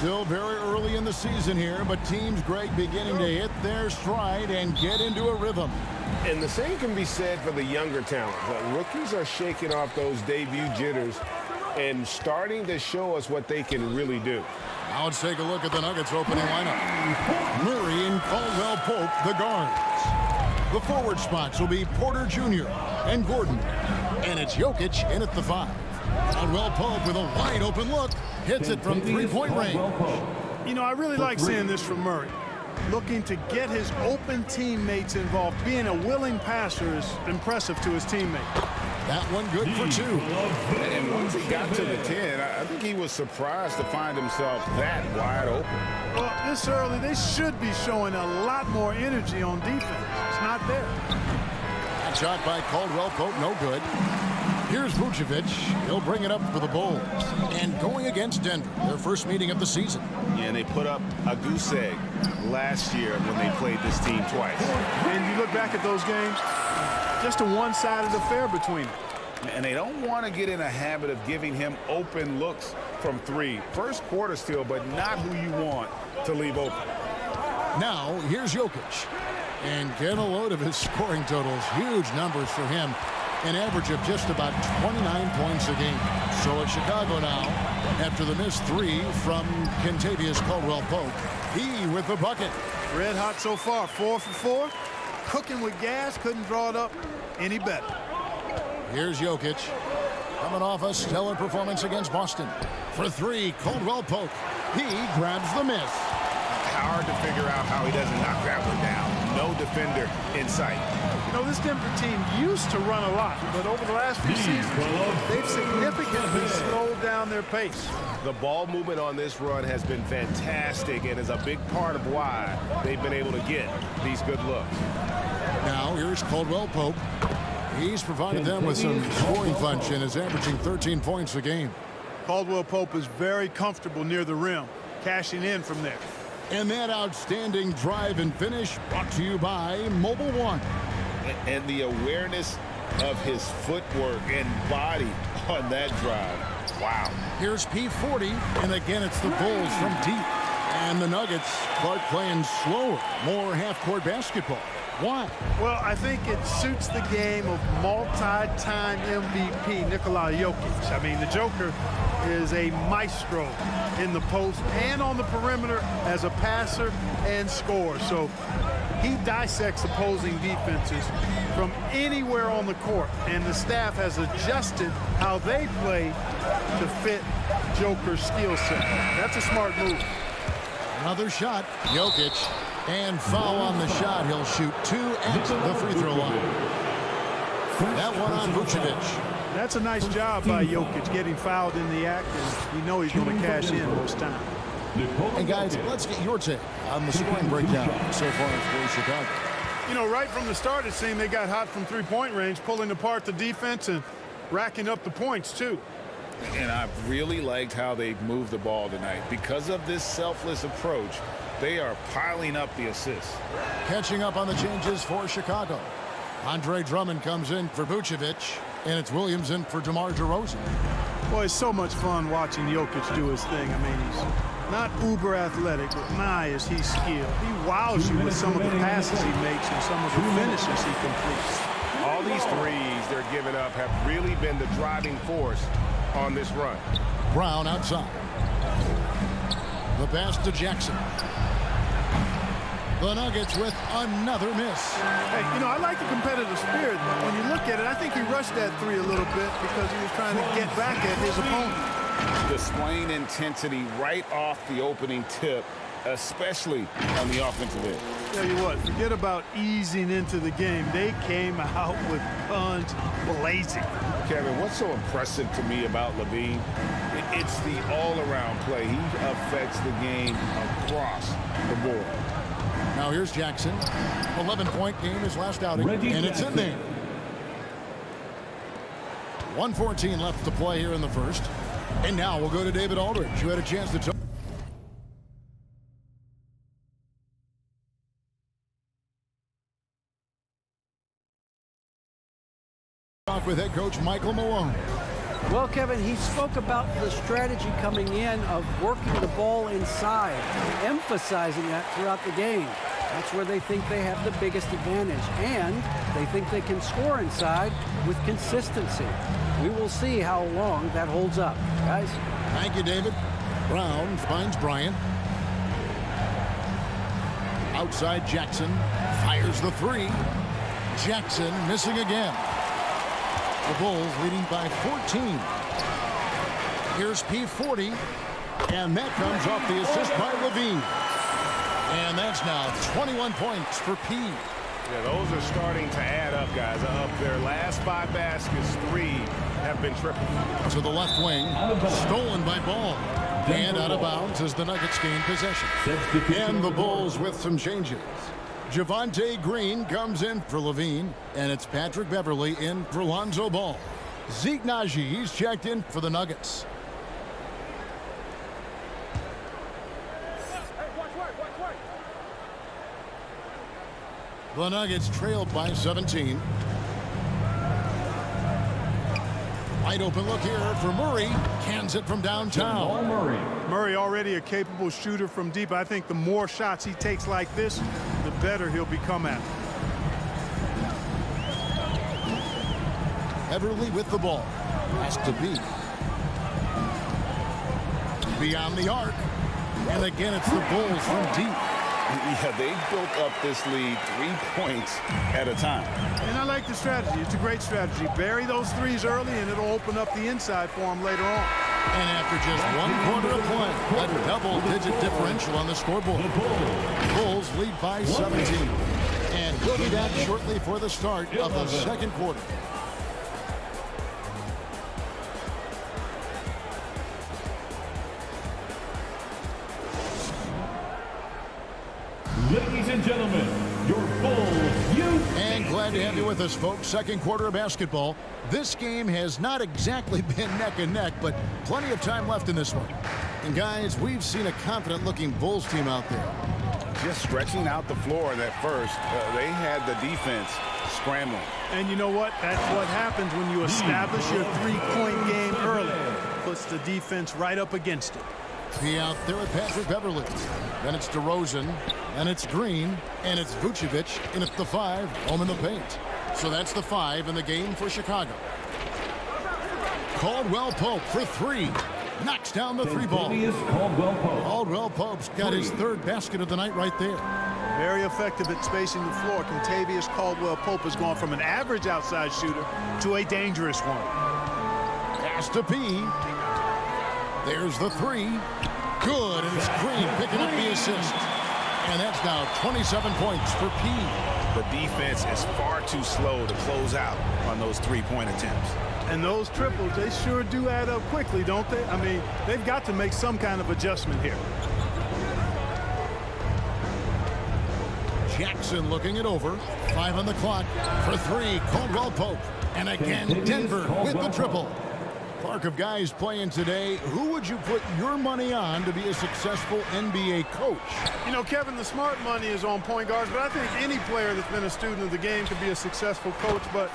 Still very early in the season here, but teams, Greg, beginning to hit their stride and get into a rhythm. And the same can be said for the younger talent. But rookies are shaking off those debut jitters and starting to show us what they can really do. Now let's take a look at the Nuggets opening lineup. Murray and Caldwell Pope, the guards. The forward spots will be Porter Jr. and Gordon. And it's Jokic in at the 5. Caldwell Pope with a wide open look. Hits it from three-point range. You know, I really like seeing this from Murray. Looking to get his open teammates involved. Being a willing passer is impressive to his teammate. That one good for 2. And once he got to the 10, I think he was surprised to find himself that wide open. Well, this early, they should be showing a lot more energy on defense. It's not there. That shot by Caldwell Pope, no good. Here's Vucevic. He'll bring it up for the Bulls. And going against Denver, their first meeting of the season. Yeah, and they put up a goose egg last year when they played this team twice. And you look back at those games, just a one-sided affair between them. And they don't want to get in a habit of giving him open looks from 3. First quarter still, but not who you want to leave open. Now, here's Jokic. And get a load of his scoring totals. Huge numbers for him. An average of just about 29 points a game. So it's Chicago now, after the missed 3 from Kentavious Caldwell-Pope. He with the bucket. Red hot so far, 4 for 4. Cooking with gas, couldn't draw it up any better. Here's Jokic. Coming off a stellar performance against Boston. For 3, Caldwell-Pope. He grabs the miss. Hard to figure out how he doesn't knock that one down. No defender in sight. You know, this Denver team used to run a lot, but over the last few seasons, they've significantly slowed down their pace. The ball movement on this run has been fantastic and is a big part of why they've been able to get these good looks. Now, here's Caldwell-Pope. He's provided them with some scoring punch and is averaging 13 points a game. Caldwell-Pope is very comfortable near the rim, cashing in from there. And that outstanding drive and finish brought to you by Mobile One. And the awareness of his footwork and body on that drive. Wow. Here's P40, and again it's the Bulls from deep. And the Nuggets, Clark playing slower, more half-court basketball. Why? Well, I think it suits the game of multi-time MVP Nikola Jokic. I mean, the Joker is a maestro in the post and on the perimeter as a passer and scorer. So he dissects opposing defenses from anywhere on the court, and the staff has adjusted how they play to fit Joker's skill set. That's a smart move. Another shot, Jokic. And foul on the shot. He'll shoot 2 at the free throw line. That one on Vucevic. That's a nice job by Jokic getting fouled in the act, and you know he's going to cash in most time. And guys, let's get your take on the scoring breakdown so far for Chicago. You know, right from the start, it seemed they got hot from three-point range, pulling apart the defense and racking up the points, too. And I've really liked how they've moved the ball tonight. Because of this selfless approach, they are piling up the assists. Catching up on the changes for Chicago. Andre Drummond comes in for Vucevic, and it's Williams in for DeMar DeRozan. Boy, it's so much fun watching Jokic do his thing. I mean, he's not uber athletic, but my, is he skilled. He wows you with some of the passes he makes and some of the finishes he completes. All these threes they're giving up have really been the driving force on this run. Brown outside. The pass to Jackson. The Nuggets with another miss. Hey, you know, I like the competitive spirit. When you look at it, I think he rushed that 3 a little bit because he was trying to get back at his opponent. Displaying intensity right off the opening tip, especially on the offensive end. Tell you what, forget about easing into the game. They came out with guns blazing. Kevin, what's so impressive to me about Levine? It's the all-around play. He affects the game across the board. Now here's Jackson. 11-point game his last outing, and it's in there. 1:14 left to play here in the first. And now we'll go to David Aldridge, who had a chance to talk with head coach Michael Malone. Well, Kevin, he spoke about the strategy coming in of working the ball inside, emphasizing that throughout the game. That's where they think they have the biggest advantage, and they think they can score inside with consistency. We will see how long that holds up, guys. Thank you, David. Brown finds Bryant. Outside Jackson. Fires the three. Jackson missing again. The Bulls leading by 14. Here's P40. And that comes off the assist by Levine. And that's now 21 points for P. Yeah, those are starting to add up, guys. Of their last 5 baskets, 3 have been triple. To the left wing. Stolen by Ball. And out of bounds as the Nuggets gain possession. And the Bulls with some changes. Javonte Green comes in for Levine. And it's Patrick Beverly in for Lonzo Ball. Zeke Naji, he's checked in for the Nuggets. The Nuggets trailed by 17. Wide open look here for Murray. Cans it from downtown. Murray already a capable shooter from deep. I think the more shots he takes like this, the better he'll become at it. Beverly with the ball. Has to be. Beyond the arc. And again, it's the Bulls from deep. Yeah, they built up this lead 3 points at a time. And I like the strategy. It's a great strategy. Bury those threes early, and it'll open up the inside for them later on. And after just 1 quarter of play, a double-digit differential on the scoreboard. Bulls lead by 17. And we'll be back shortly for the start of the second quarter. Ladies and gentlemen, your Bulls youth. And glad to have you with us, folks. Second quarter of basketball. This game has not exactly been neck and neck, but plenty of time left in this one. And guys, we've seen a confident-looking Bulls team out there. Just stretching out the floor at first. They had the defense scrambling. And you know what? That's what happens when you establish your three-point game early. Puts the defense right up against it. Be out there with Patrick Beverly. Then it's DeRozan, and it's Green, and it's Vucevic, and it's the 5, home in the paint. So that's the 5 in the game for Chicago. Caldwell Pope for 3. Knocks down the 3 ball. Caldwell Pope's got his 3rd basket of the night right there. Very effective at spacing the floor. Contavious Caldwell Pope has gone from an average outside shooter to a dangerous one. Pass to P. There's the 3. Good, and it's Green picking up the assist. And that's now 27 points for P. The defense is far too slow to close out on those 3-point attempts. And those triples, they sure do add up quickly, don't they? I mean, they've got to make some kind of adjustment here. Jackson looking it over. 5 on the clock for 3. Caldwell Pope. And again, Denver with the triple. Clark, of guys playing today, who would you put your money on to be a successful NBA coach? You know, Kevin, the smart money is on point guards, but I think any player that's been a student of the game could be a successful coach. But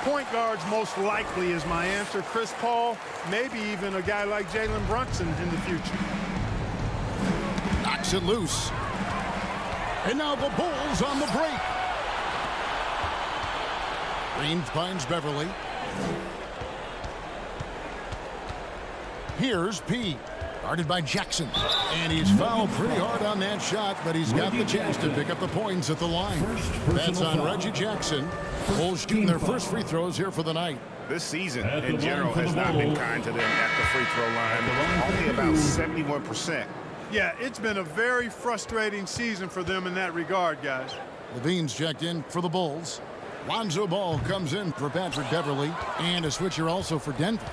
point guards most likely is my answer. Chris Paul, maybe even a guy like Jalen Brunson in the future. Knocks it loose. And now the Bulls on the break. Green finds Beverly. Here's P. Guarded by Jackson. And he's fouled pretty hard on that shot, but he's got the chance to pick up the points at the line. That's on Reggie Jackson. Bulls shooting their first free throws here for the night. This season, in general, has not been kind to them at the free throw line. Only about 71%. Yeah, it's been a very frustrating season for them in that regard, guys. Levine's checked in for the Bulls. Lonzo Ball comes in for Patrick Beverly. And a switcher also for Denver.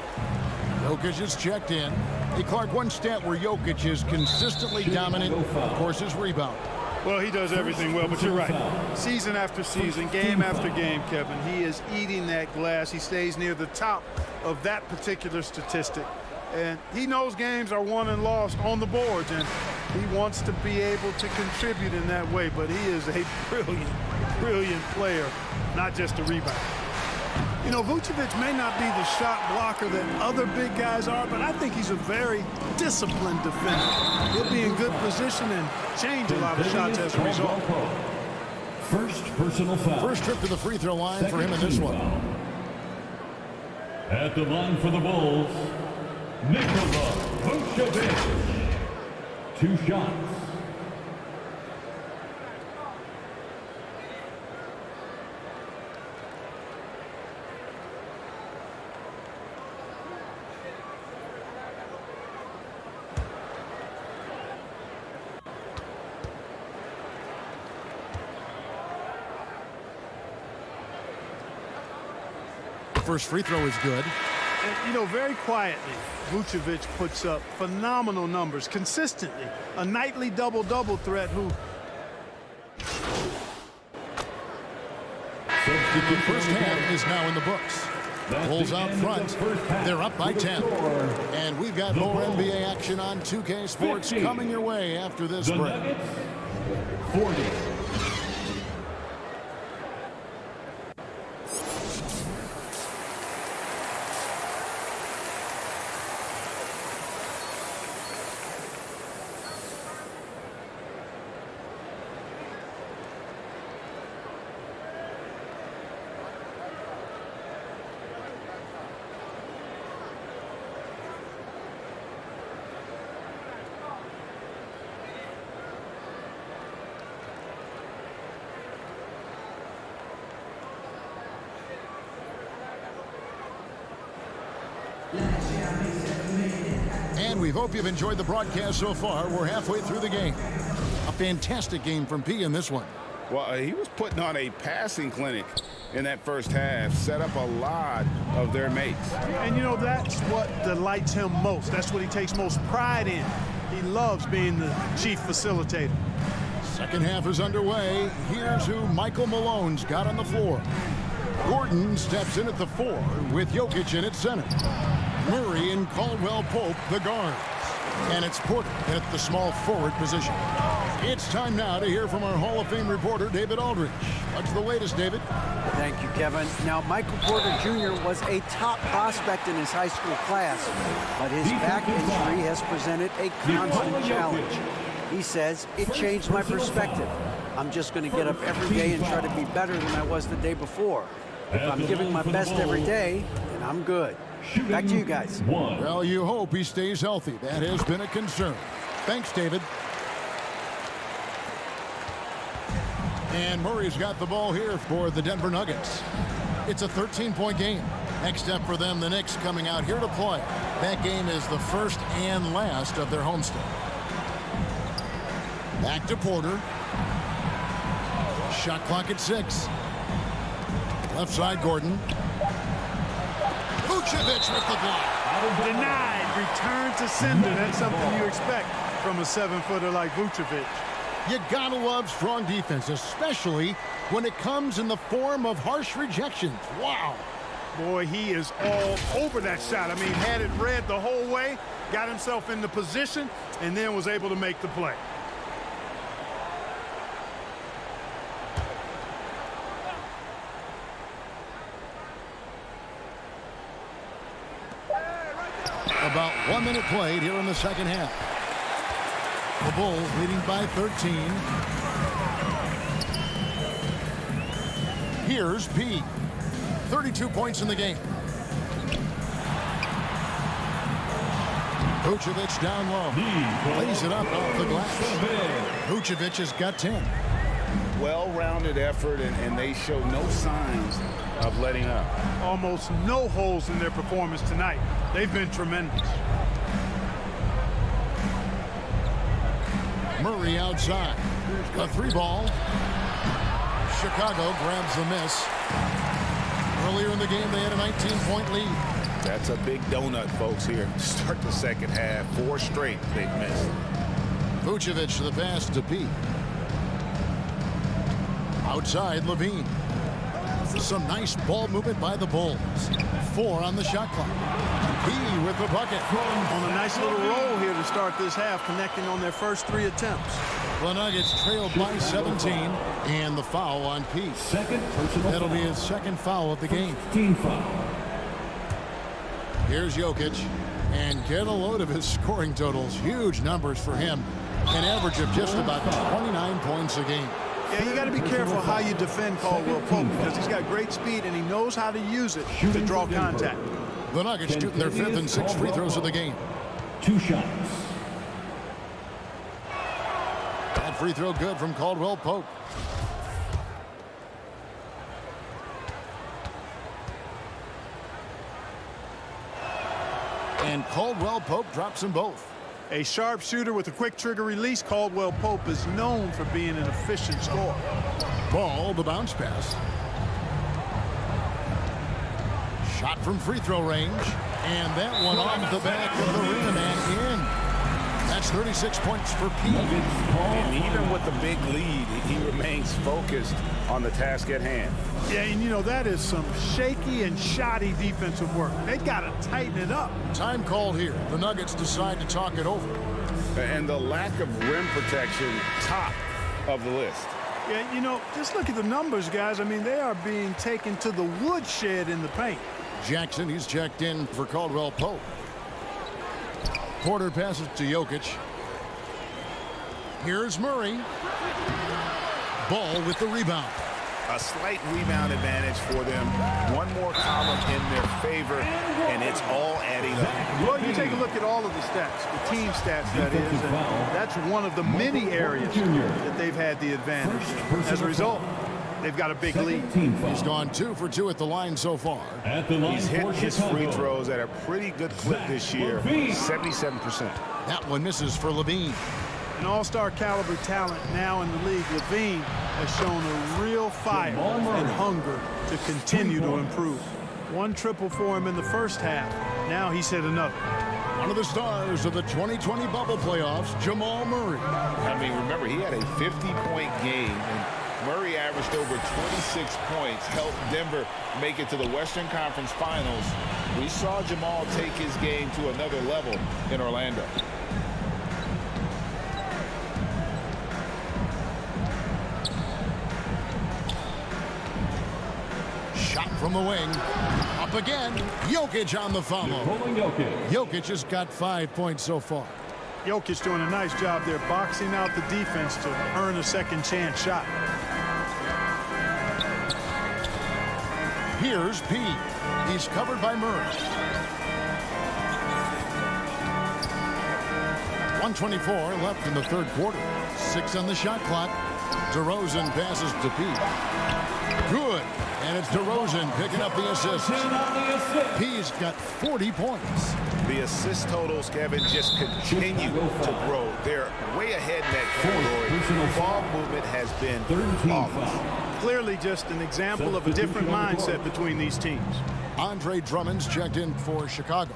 Jokic is checked in. Hey, Clark, one stat where Jokic is consistently dominant, of course, is rebound. Well, he does everything well, but you're right. Season after season, game after game, Kevin, he is eating that glass. He stays near the top of that particular statistic. And he knows games are won and lost on the boards, and he wants to be able to contribute in that way. But he is a brilliant, brilliant player, not just a rebounder. You know, Vucevic may not be the shot blocker that other big guys are, but I think he's a very disciplined defender. He'll be in good position and change a lot of shots as a result. First personal foul. First trip to the free throw line for him in this one. At the line for the Bulls, Nikola Vucevic. 2 shots. First free throw is good. And, you know, very quietly, Vucevic puts up phenomenal numbers consistently. A nightly double-double threat who... The first half is now in the books. Bulls out front. They're up by 10. And we've got more NBA action on 2K Sports coming your way after this break. 40. And we hope you've enjoyed the broadcast so far. We're halfway through the game. A fantastic game from P in this one. Well, he was putting on a passing clinic in that first half, set up a lot of their mates. And, you know, that's what delights him most. That's what he takes most pride in. He loves being the chief facilitator. Second half is underway. Here's who Michael Malone's got on the floor. Gordon steps in at the 4 with Jokic in at center. Murray and Caldwell Pope, the guards. And it's Porter at the small forward position. It's time now to hear from our Hall of Fame reporter, David Aldridge. What's the latest, David? Thank you, Kevin. Now, Michael Porter Jr. was a top prospect in his high school class, but his back injury has presented a constant challenge. He says, it changed my perspective. I'm just going to get up every day and try to be better than I was the day before. If I'm giving my best every day, then I'm good. Back to you guys. Well, you hope he stays healthy. That has been a concern. Thanks, David. And Murray's got the ball here for the Denver Nuggets. It's a 13-point game. Next step for them, the Knicks coming out here to play. That game is the first and last of their homestand. Back to Porter. Shot clock at 6. Left side, Gordon. Vucevic with the block. Denied. Return to sender. That's something you expect from a 7-footer like Vucevic. You gotta love strong defense, especially when it comes in the form of harsh rejections. Wow. Boy, he is all over that shot. I mean, had it read the whole way, got himself in the position, and then was able to make the play. About 1 minute played here in the second half. The Bulls leading by 13. Here's P. 32 points in the game. Vucevic down low. Lays it up off the glass. Vucevic has got 10. Well-rounded effort, and they show no signs of letting up. Almost no holes in their performance tonight. They've been tremendous. Murray outside. A 3-ball. Chicago grabs the miss. Earlier in the game, they had a 19-point lead. That's a big donut, folks, here. Start the second half. 4 straight they've missed. Vucevic the pass to P. Outside, Levine. Some nice ball movement by the Bulls. 4 on the shot clock. P with the bucket. On a nice little roll here to start this half, connecting on their first 3 attempts. The Nuggets trailed by 17, and the foul on P. Second personal That'll be foul. his second foul of the game. Team foul. Here's Jokic, and get a load of his scoring totals. Huge numbers for him. An average of just about 29 points a game. Yeah, you got to be careful how you defend Caldwell Pope because he's got great speed and he knows how to use it to draw contact. The Nuggets shooting their 5th and 6th free throws of the game. 2 shots. That free throw good from Caldwell Pope. And Caldwell Pope drops them both. A sharp shooter with a quick trigger release, Caldwell Pope is known for being an efficient scorer. Ball, the bounce pass. Shot from free throw range. And that one off the back of the rim and in. That's 36 points for P. And even with the big lead, he remains focused on the task at hand. Yeah, and you know, that is some shaky and shoddy defensive work. They got to tighten it up. Time called here. The Nuggets decide to talk it over. And the lack of rim protection, top of the list. Yeah, you know, just look at the numbers, guys. I mean, they are being taken to the woodshed in the paint. Jackson, he's checked in for Caldwell Pope. Porter passes to Jokic. Here's Murray. Ball with the rebound. A slight rebound advantage for them. One more column in their favor, and it's all adding up. Well, you take a look at all of the stats, the team stats, that is, and that's one of the many areas that they've had the advantage. As a result, they've got a big lead. He's gone 2 for 2 at the line so far. At the line He's hit for his Chicago. free throws at a pretty good clip this year, 77%. That one misses for Levine. An all-star caliber talent now in the league, Levine has shown a real fire and hunger to continue to improve. 1 triple for him in the first half. Now he's hit another. One of the stars of the 2020 bubble playoffs, Jamal Murray. I mean, remember, he had a 50-point game, and Murray averaged over 26 points, helped Denver make it to the Western Conference Finals. We saw Jamal take his game to another level in Orlando. Shot from the wing. Up again. Jokic on the follow. Jokic has got 5 points so far. Jokic doing a nice job there, boxing out the defense to earn a second chance shot. Here's P. He's covered by Murray. 1:24 left in the third quarter. 6 on the shot clock. DeRozan passes to P. Good. And it's DeRozan picking up the assist. P's got 40 points. The assist totals, Kevin, just continue to grow. They're way ahead in that category. Ball movement has been flawless. Clearly just an example of a different mindset between these teams. Andre Drummond's checked in for Chicago.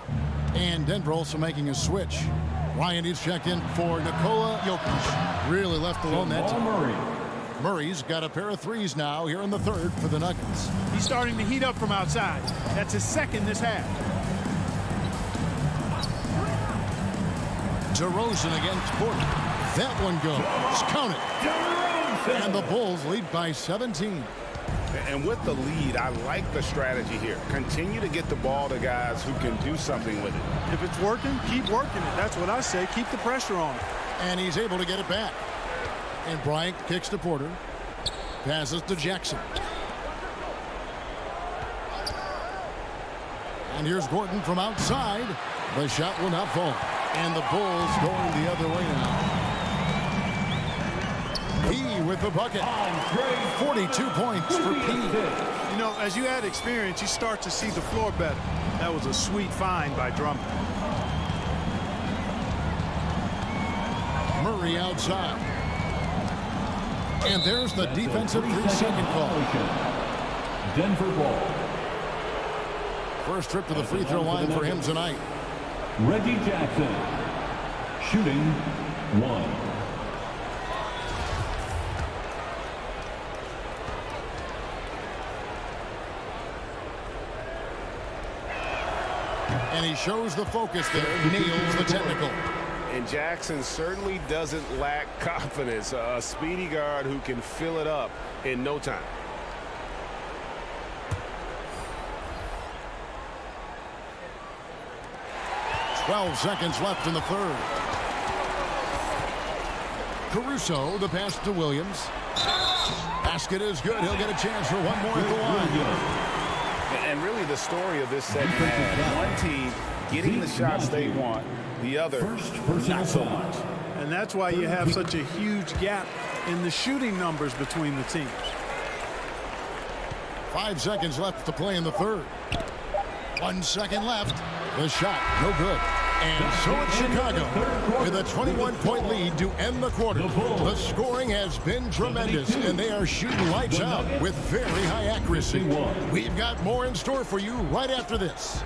And Denver also making a switch. Ryan is checked in for Nikola Jokic. Really left alone that time. Murray's got a pair of threes now here in the third for the Nuggets. He's starting to heat up from outside. That's his second this half. DeRozan against Porter. That one goes. Count it. And the Bulls lead by 17. And with the lead, I like the strategy here. Continue to get the ball to guys who can do something with it. If it's working, keep working it. That's what I say. Keep the pressure on it. And he's able to get it back. And Bryant kicks to Porter. Passes to Jackson. And here's Gordon from outside. The shot will not fall. And the Bulls going the other way now. P with the bucket. 42 points for P. You know, as you add experience, you start to see the floor better. That was a sweet find by Drummond. Murray outside. And there's the defensive 3-second call. Denver ball. First trip to the free throw line for him tonight. Reggie Jackson. Shooting 1. And he shows the focus there, nails the technical. And Jackson certainly doesn't lack confidence. A speedy guard who can fill it up in no time. Twelve seconds left in the third. Caruso, the pass to Williams. Basket is good. He'll get a chance for one more at the line. And really the story of this second half, one team getting the shots they want, the other not so much. And that's why you have such a huge gap in the shooting numbers between the teams. 5 seconds left to play in the third. 1 second left. The shot, no good. And so it's Chicago with a 21-point lead to end the quarter. The scoring has been tremendous, and they are shooting lights out with very high accuracy. We've got more in store for you right after this.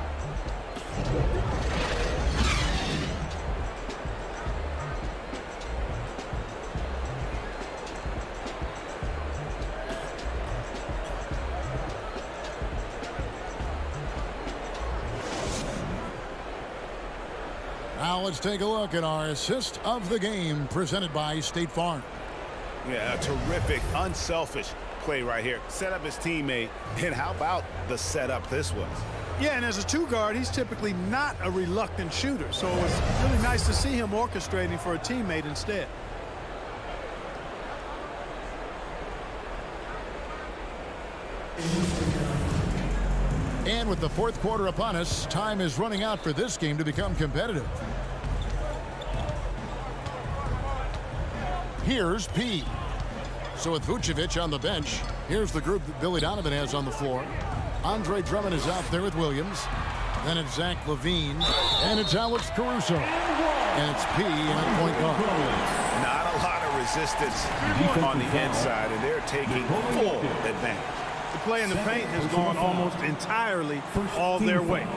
Now let's take a look at our assist of the game presented by State Farm. Yeah, a terrific, unselfish play right here. Set up his teammate, and how about the setup this was? Yeah, and as a two guard, he's typically not a reluctant shooter. So it's really nice to see him orchestrating for a teammate instead. And with the fourth quarter upon us, time is running out for this game to become competitive. Here's P. So with Vucevic on the bench, here's the group that Billy Donovan has on the floor. Andre Drummond is out there with Williams. Then it's Zach LaVine. And it's Alex Caruso. And it's P at point guard. Not a lot of resistance on the inside, and they're taking full advantage. The play in the paint has gone almost entirely all their way.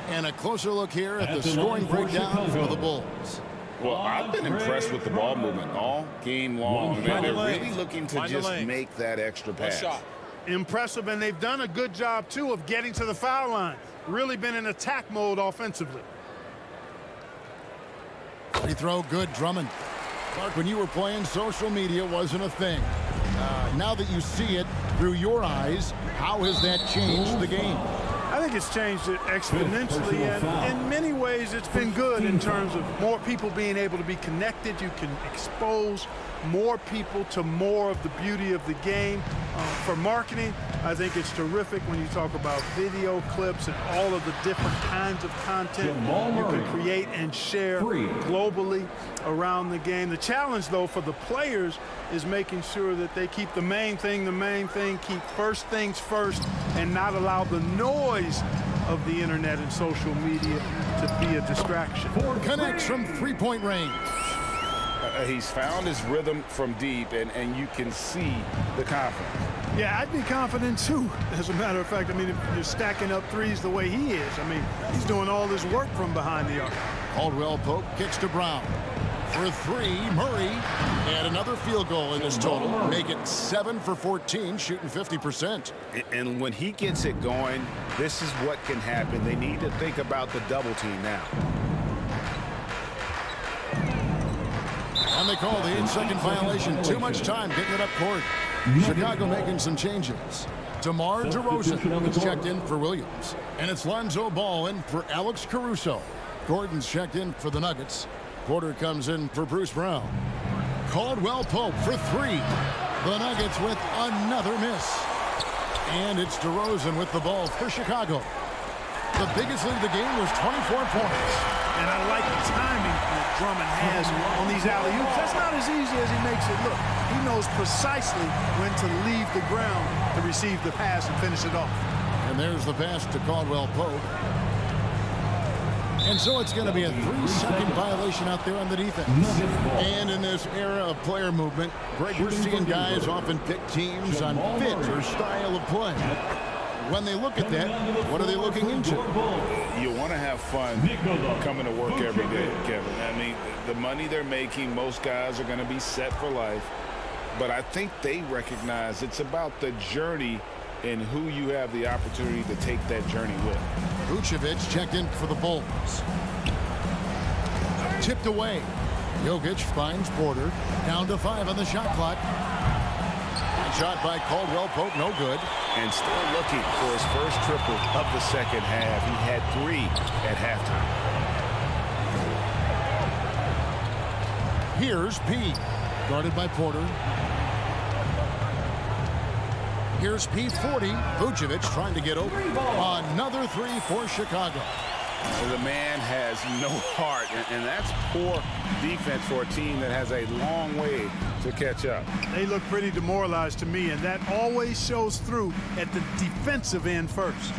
And a closer look here at the scoring breakdown for the Bulls. Well, I've been impressed with the ball movement all game long. Man, they're really looking to just make that extra pass. Impressive, and they've done a good job, too, of getting to the foul line. Really been in attack mode offensively. Free throw, good, Drummond. Clark, when you were playing, social media wasn't a thing. Now that you see it through your eyes, how has that changed the game? I think it's changed it exponentially, and in many ways it's been good in terms of more people being able to be connected. You can expose more people to more of the beauty of the game. For marketing, I think it's terrific when you talk about video clips and all of the different kinds of content you can create and share globally around the game. The challenge, though, for the players is making sure that they keep the main thing, keep first things first, and not allow the noise of the internet and social media to be a distraction. Connects from three-point range. He's found his rhythm from deep, and you can see the confidence. Yeah, I'd be confident, too, as a matter of fact. I mean, if you're stacking up threes the way he is, I mean, he's doing all this work from behind the arc. Caldwell Pope kicks to Brown. For three, Murray. And another field goal in this total. Make it 7 for 14, shooting 50%. And when he gets it going, this is what can happen. They need to think about the double team now. And they call the 8-second violation. Too much time getting it up court. Chicago making some changes. DeMar DeRozan is checked in for Williams. And it's Lonzo Ball in for Alex Caruso. Gordon's checked in for the Nuggets. Porter comes in for Bruce Brown. Caldwell Pope for three. The Nuggets with another miss. And it's DeRozan with the ball for Chicago. The biggest lead of the game was 24 points. And I like the timing that Drummond has on these alley-oops. That's not as easy as he makes it look. He knows precisely when to leave the ground to receive the pass and finish it off. And there's the pass to Caldwell Pope. And so it's going to be a 3-second violation out there on the defense. And in this era of player movement, Greg, we're seeing guys often pick teams on fit or style of play. When they look at that, what are they looking into? You want to have fun coming to work every day, Kevin. I mean, the money they're making, most guys are going to be set for life. But I think they recognize it's about the journey and who you have the opportunity to take that journey with. Vucevic checked in for the Bulls. Tipped away. Jokic finds Porter. Down to 5 on the shot clock. Shot by Caldwell Pope, no good. And still looking for his first triple of the second half. He had 3 at halftime. Here's P. Guarded by Porter. Here's P40. Vucevic trying to get over. Another 3 for Chicago. The man has no heart, and that's poor defense for a team that has a long way to catch up. They look pretty demoralized to me, and that always shows through at the defensive end first.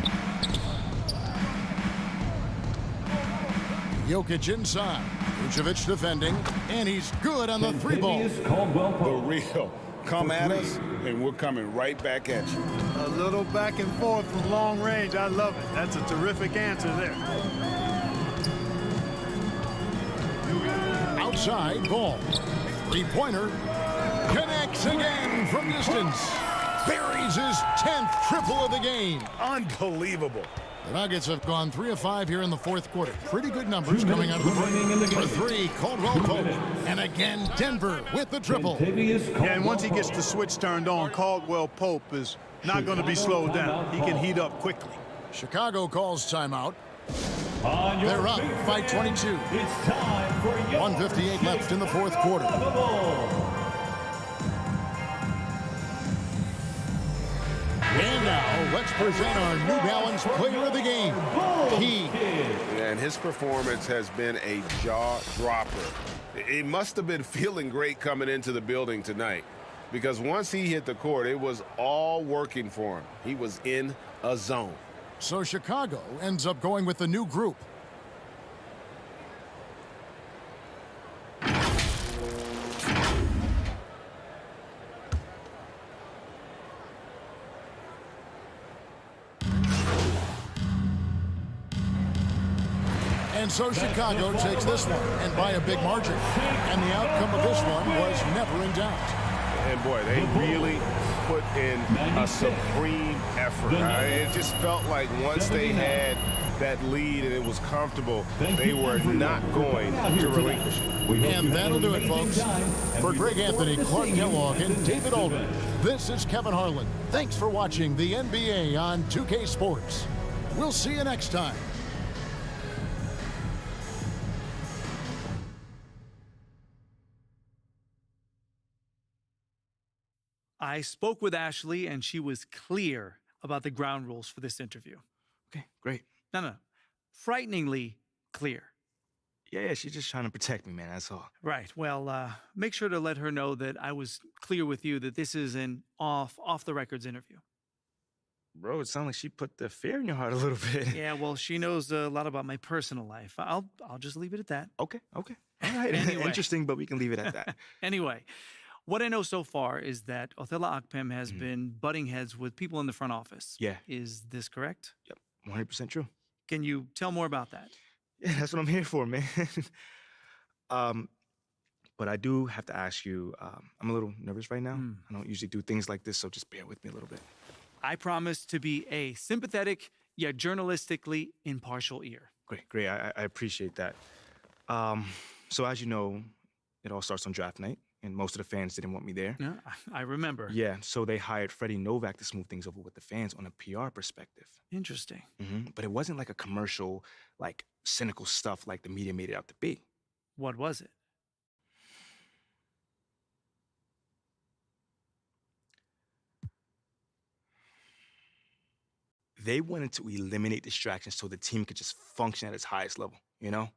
Jokic inside. Vucevic defending, and he's good on the 3 ball. The real come at us, and we're coming right back at you. A little back and forth from long range. I love it. That's a terrific answer there. Outside ball. 3-pointer. Connects again from distance. Buries his 10th triple of the game. Unbelievable. The Nuggets have gone 3 of 5 here in the 4th quarter. Pretty good numbers coming out of the break. For 3, Caldwell Pope. And again, Denver with the triple. Yeah, and once he gets the switch turned on, Caldwell Pope is not going to be slowed down. He can heat up quickly. Chicago calls timeout. They're up by 22. 1:58 left in the 4th quarter. And now, let's present our New Balance Player of the Game, P. And his performance has been a jaw-dropper. He must have been feeling great coming into the building tonight, because once he hit the court, it was all working for him. He was in a zone. So Chicago ends up going with the new group. And so Chicago takes this one, and by a big margin. And the outcome of this one was never in doubt. And boy, they really put in a supreme effort. It just felt like once they had that lead and it was comfortable, they were not going to relinquish it. And that'll do it, folks. For Greg Anthony, Clark Kellogg, and David Aldridge, this is Kevin Harlan. Thanks for watching the NBA on 2K Sports. We'll see you next time. I spoke with Ashley, and she was clear about the ground rules for this interview. Okay, great. No. Frighteningly clear. Yeah, she's just trying to protect me, man, that's all. Right. Well, make sure to let her know that I was clear with you that this is an off-the-records interview. Bro, it sounds like she put the fear in your heart a little bit. Yeah, well, she knows a lot about my personal life. I'll just leave it at that. Okay. All right, Anyway. Interesting, but we can leave it at that. Anyway, what I know so far is that Othello Akpem has been butting heads with people in the front office. Yeah. Is this correct? Yep, 100% true. Can you tell more about that? Yeah, that's what I'm here for, man. But I do have to ask you, I'm a little nervous right now. I don't usually do things like this, so just bear with me a little bit. I promise to be a sympathetic yet journalistically impartial ear. Great. I appreciate that. So as you know, it all starts on draft night, and most of the fans didn't want me there. Yeah, I remember. Yeah, so they hired Freddie Novak to smooth things over with the fans on a PR perspective. Interesting. But it wasn't like a commercial, like cynical stuff like the media made it out to be. What was it? They wanted to eliminate distractions so the team could just function at its highest level, you know?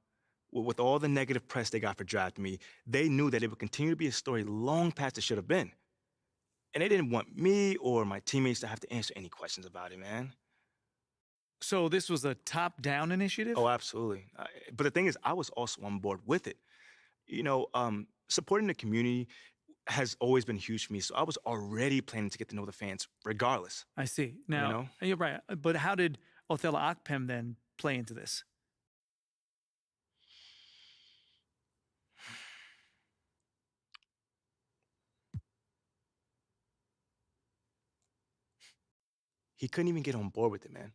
With all the negative press they got for drafting me, they knew that it would continue to be a story long past it should have been. And they didn't want me or my teammates to have to answer any questions about it, man. So this was a top-down initiative? Oh, absolutely. But the thing is, I was also on board with it. You know, supporting the community has always been huge for me, so I was already planning to get to know the fans regardless. I see. Now, You know? you're right. But how did Othello Akpem then play into this? He couldn't even get on board with it, man.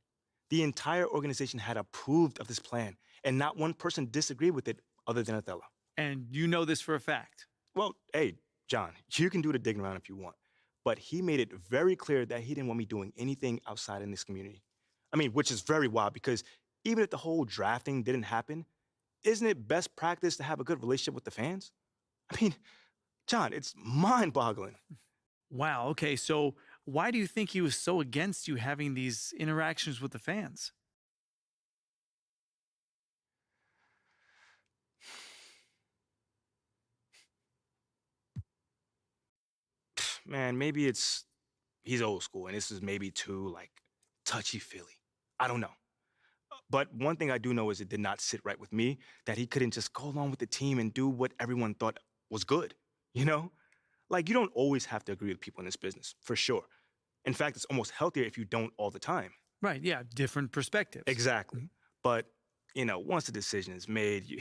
The entire organization had approved of this plan, and not one person disagreed with it other than Othello. And you know this for a fact. Well, hey, John, you can do the digging around if you want, but he made it very clear that he didn't want me doing anything outside in this community. I mean, which is very wild because even if the whole drafting didn't happen, isn't it best practice to have a good relationship with the fans? I mean, John, it's mind-boggling. Wow, okay, so why do you think he was so against you having these interactions with the fans? Man, maybe he's old school and this is maybe too, like, touchy-feely. I don't know. But one thing I do know is it did not sit right with me that he couldn't just go along with the team and do what everyone thought was good, you know? Like, you don't always have to agree with people in this business, for sure. In fact, it's almost healthier if you don't all the time. Right, yeah, different perspectives. Exactly. But, once the decision is made, you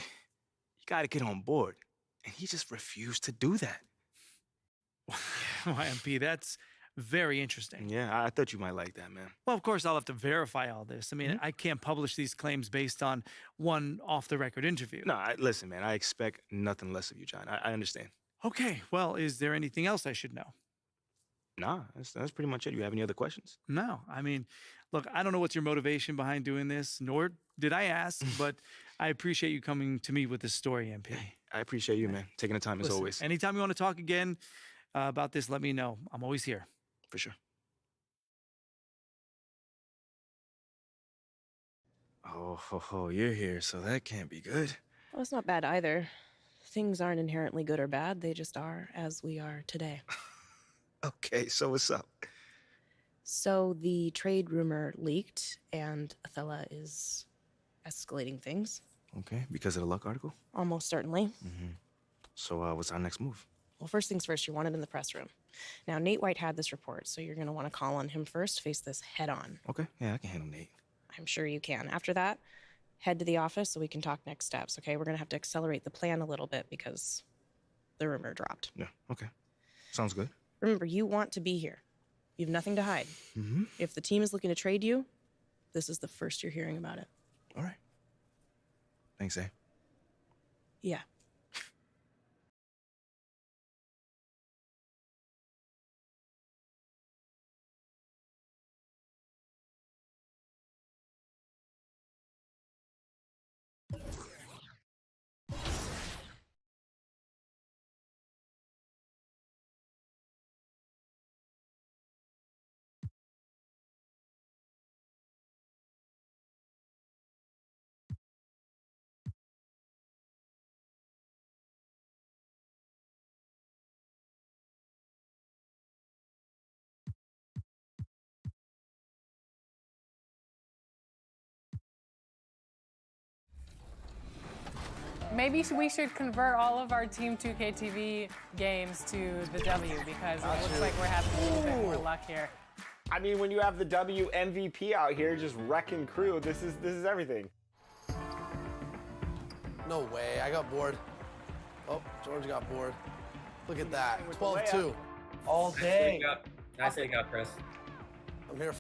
got to get on board. And he just refused to do that. YMP, that's very interesting. Yeah, I thought you might like that, man. Well, of course, I'll have to verify all this. I mean, I can't publish these claims based on one off-the-record interview. No, listen, man, I expect nothing less of you, John. I understand. Okay, well, is there anything else I should know? Nah, that's pretty much it. You have any other questions? No, I mean, look, I don't know what's your motivation behind doing this, nor did I ask, but I appreciate you coming to me with this story, MP. I appreciate you, man. Taking the time as always. Anytime you want to talk again about this, let me know. I'm always here. For sure. Oh, you're here, so that can't be good. Well, it's not bad either. Things aren't inherently good or bad. They just are as we are today. Okay, so what's up? So the trade rumor leaked, and Othello is escalating things. Okay, because of the Luck article? Almost certainly. So what's our next move? Well, first things first, you're wanted in the press room. Now, Nate White had this report, so you're going to want to call on him first, face this head on. Okay, yeah, I can handle Nate. I'm sure you can. After that, head to the office so we can talk next steps, okay? We're going to have to accelerate the plan a little bit because the rumor dropped. Yeah, okay. Sounds good. Remember, you want to be here. You have nothing to hide. If the team is looking to trade you, this is the first you're hearing about it. All right. Thanks, eh? Yeah. Maybe we should convert all of our Team 2K TV games to the W because it looks like we're having a little bit more luck here. I mean, when you have the W MVP out here just wrecking crew, this is everything. No way, I got bored. Oh, George got bored. Look at that, 12-2. All day. Nice hitting up, Chris. I'm here.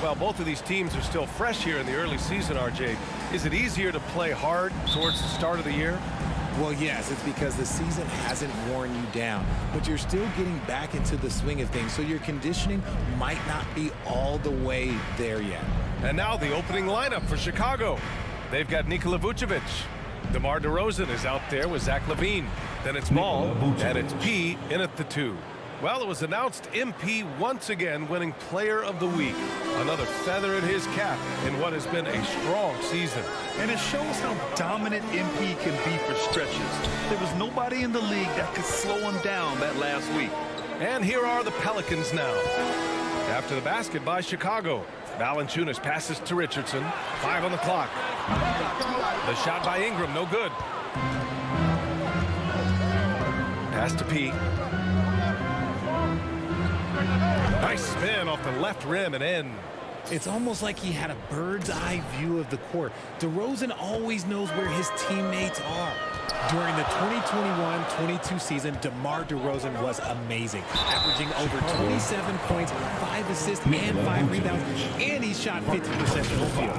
Well, both of these teams are still fresh here in the early season, RJ. Is it easier to play hard towards the start of the year? Well, yes, it's because the season hasn't worn you down, but you're still getting back into the swing of things, so your conditioning might not be all the way there yet. And now the opening lineup for Chicago. They've got Nikola Vucevic. DeMar DeRozan is out there with Zach LaVine. Then it's Ball, and it's P in at the 2. Well, it was announced MP once again winning Player of the Week. Another feather in his cap in what has been a strong season. And it shows how dominant MP can be for stretches. There was nobody in the league that could slow him down that last week. And here are the Pelicans now. After the basket by Chicago, Valanciunas passes to Richardson. 5 on the clock. The shot by Ingram, no good. Pass to P. Nice spin off the left rim and in. It's almost like he had a bird's eye view of the court. DeRozan always knows where his teammates are. During the 2021-22 season, DeMar DeRozan was amazing, averaging over 27 points, 5 assists, and 5 rebounds, and he shot 50% from the field.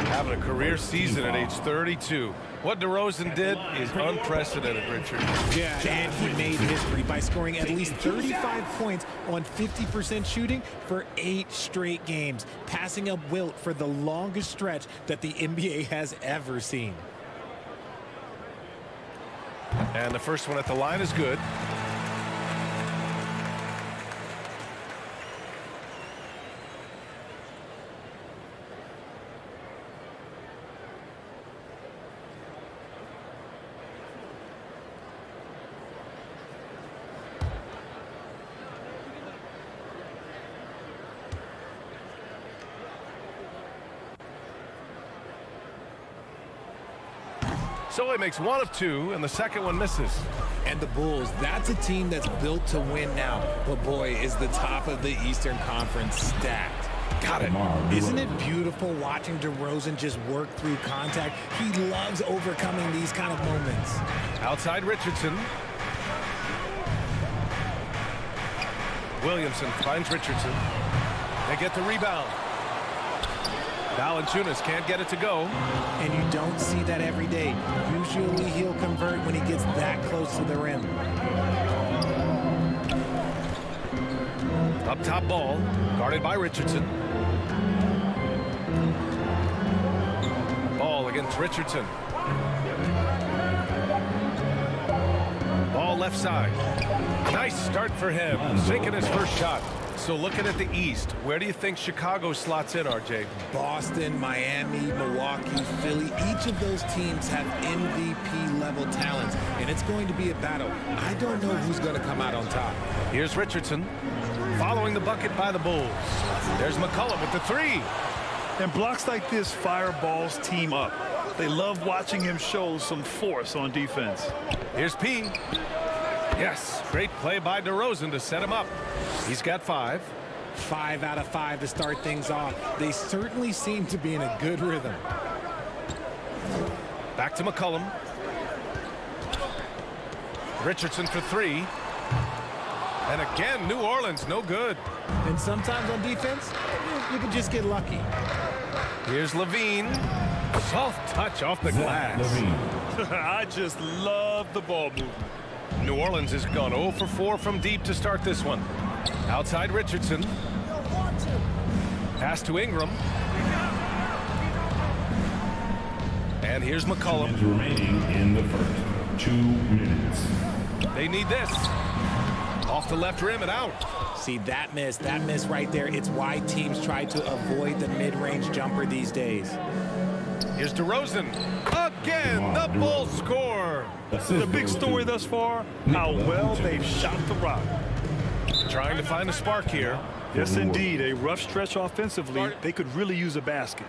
Having a career season at age 32. What DeRozan did is unprecedented, Richard. Yeah, and he made history by scoring at least 35 points on 50% shooting for 8 straight games, passing up Wilt for the longest stretch that the NBA has ever seen. And the first one at the line is good. So he makes 1 of 2, and the second one misses. And the Bulls, that's a team that's built to win now. But boy, is the top of the Eastern Conference stacked. Got it. Isn't it beautiful watching DeRozan just work through contact? He loves overcoming these kind of moments. Outside Richardson. Williamson finds Richardson. They get the rebound. Valanciunas can't get it to go. And you don't see that every day. Usually he'll convert when he gets that close to the rim. Up top ball, guarded by Richardson. Ball against Richardson. Ball left side. Nice start for him, sinking his first shot. So looking at the East, where do you think Chicago slots in, RJ? Boston, Miami, Milwaukee, Philly, each of those teams have MVP-level talents, and it's going to be a battle. I don't know who's going to come out on top. Here's Richardson, following the bucket by the Bulls. There's McCollum with the 3. And blocks like this fire Ball's team up. They love watching him show some force on defense. Here's P. Yes, great play by DeRozan to set him up. He's got 5. 5 out of 5 to start things off. They certainly seem to be in a good rhythm. Back to McCollum. Richardson for 3. And again, New Orleans, no good. And sometimes on defense, you can just get lucky. Here's Levine. Soft touch off the glass. I just love the ball movement. New Orleans has gone 0 for 4 from deep to start this one. Outside Richardson. Pass to Ingram. And here's McCollum. Remaining in the first 2 minutes. They need this. Off the left rim and out. See, that miss right there. It's why teams try to avoid the mid-range jumper these days. Here's DeRozan. Again, the Bulls score. The big story thus far, how well they've shot the rock. Trying to find a spark here. Yes, indeed. A rough stretch offensively. They could really use a basket.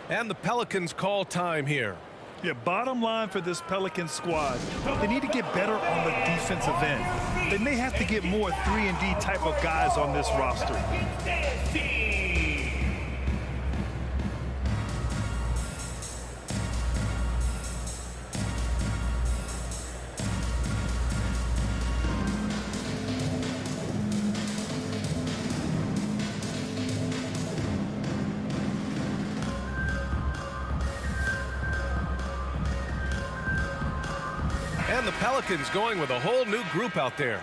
And the Pelicans call time here. Yeah, bottom line for this Pelicans squad, they need to get better on the defensive end. They may have to get more 3-and-D type of guys on this roster. And the Pelicans going with a whole new group out there.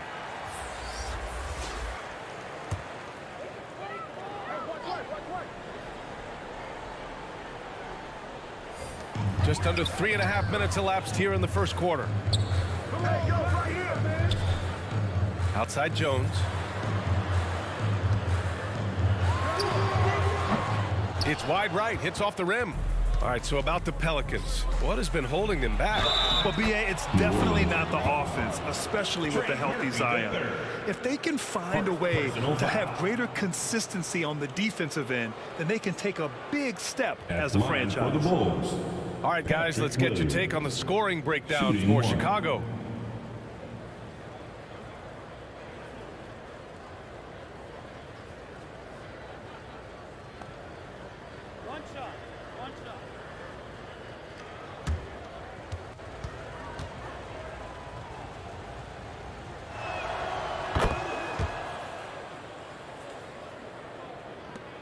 Just under 3.5 minutes elapsed here in the first quarter. Outside Jones. It's wide right, hits off the rim. All right, so about the Pelicans, what has been holding them back? Well, B.A., it's definitely not the offense, especially with the healthy Zion. If they can find a way to have greater consistency on the defensive end, then they can take a big step as a franchise. All right, guys, let's get your take on the scoring breakdown for Chicago.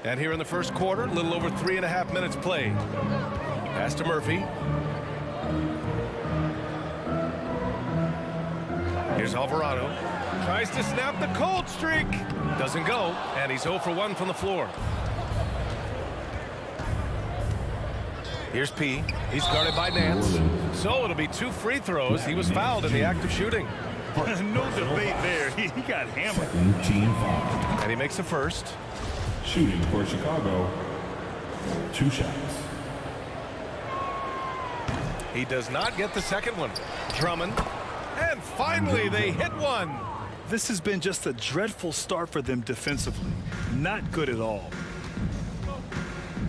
And here in the first quarter, a little over 3.5 minutes played. Pass to Murphy. Here's Alvarado. Tries to snap the cold streak. Doesn't go, and he's 0 for 1 from the floor. Here's P. He's guarded by Nance. So it'll be 2 free throws. He was fouled in the act of shooting. No debate there. He got hammered. Team foul. And he makes the first. Shooting for Chicago, 2 shots. He does not get the second one. Drummond. And finally, they hit one. This has been just a dreadful start for them defensively. Not good at all.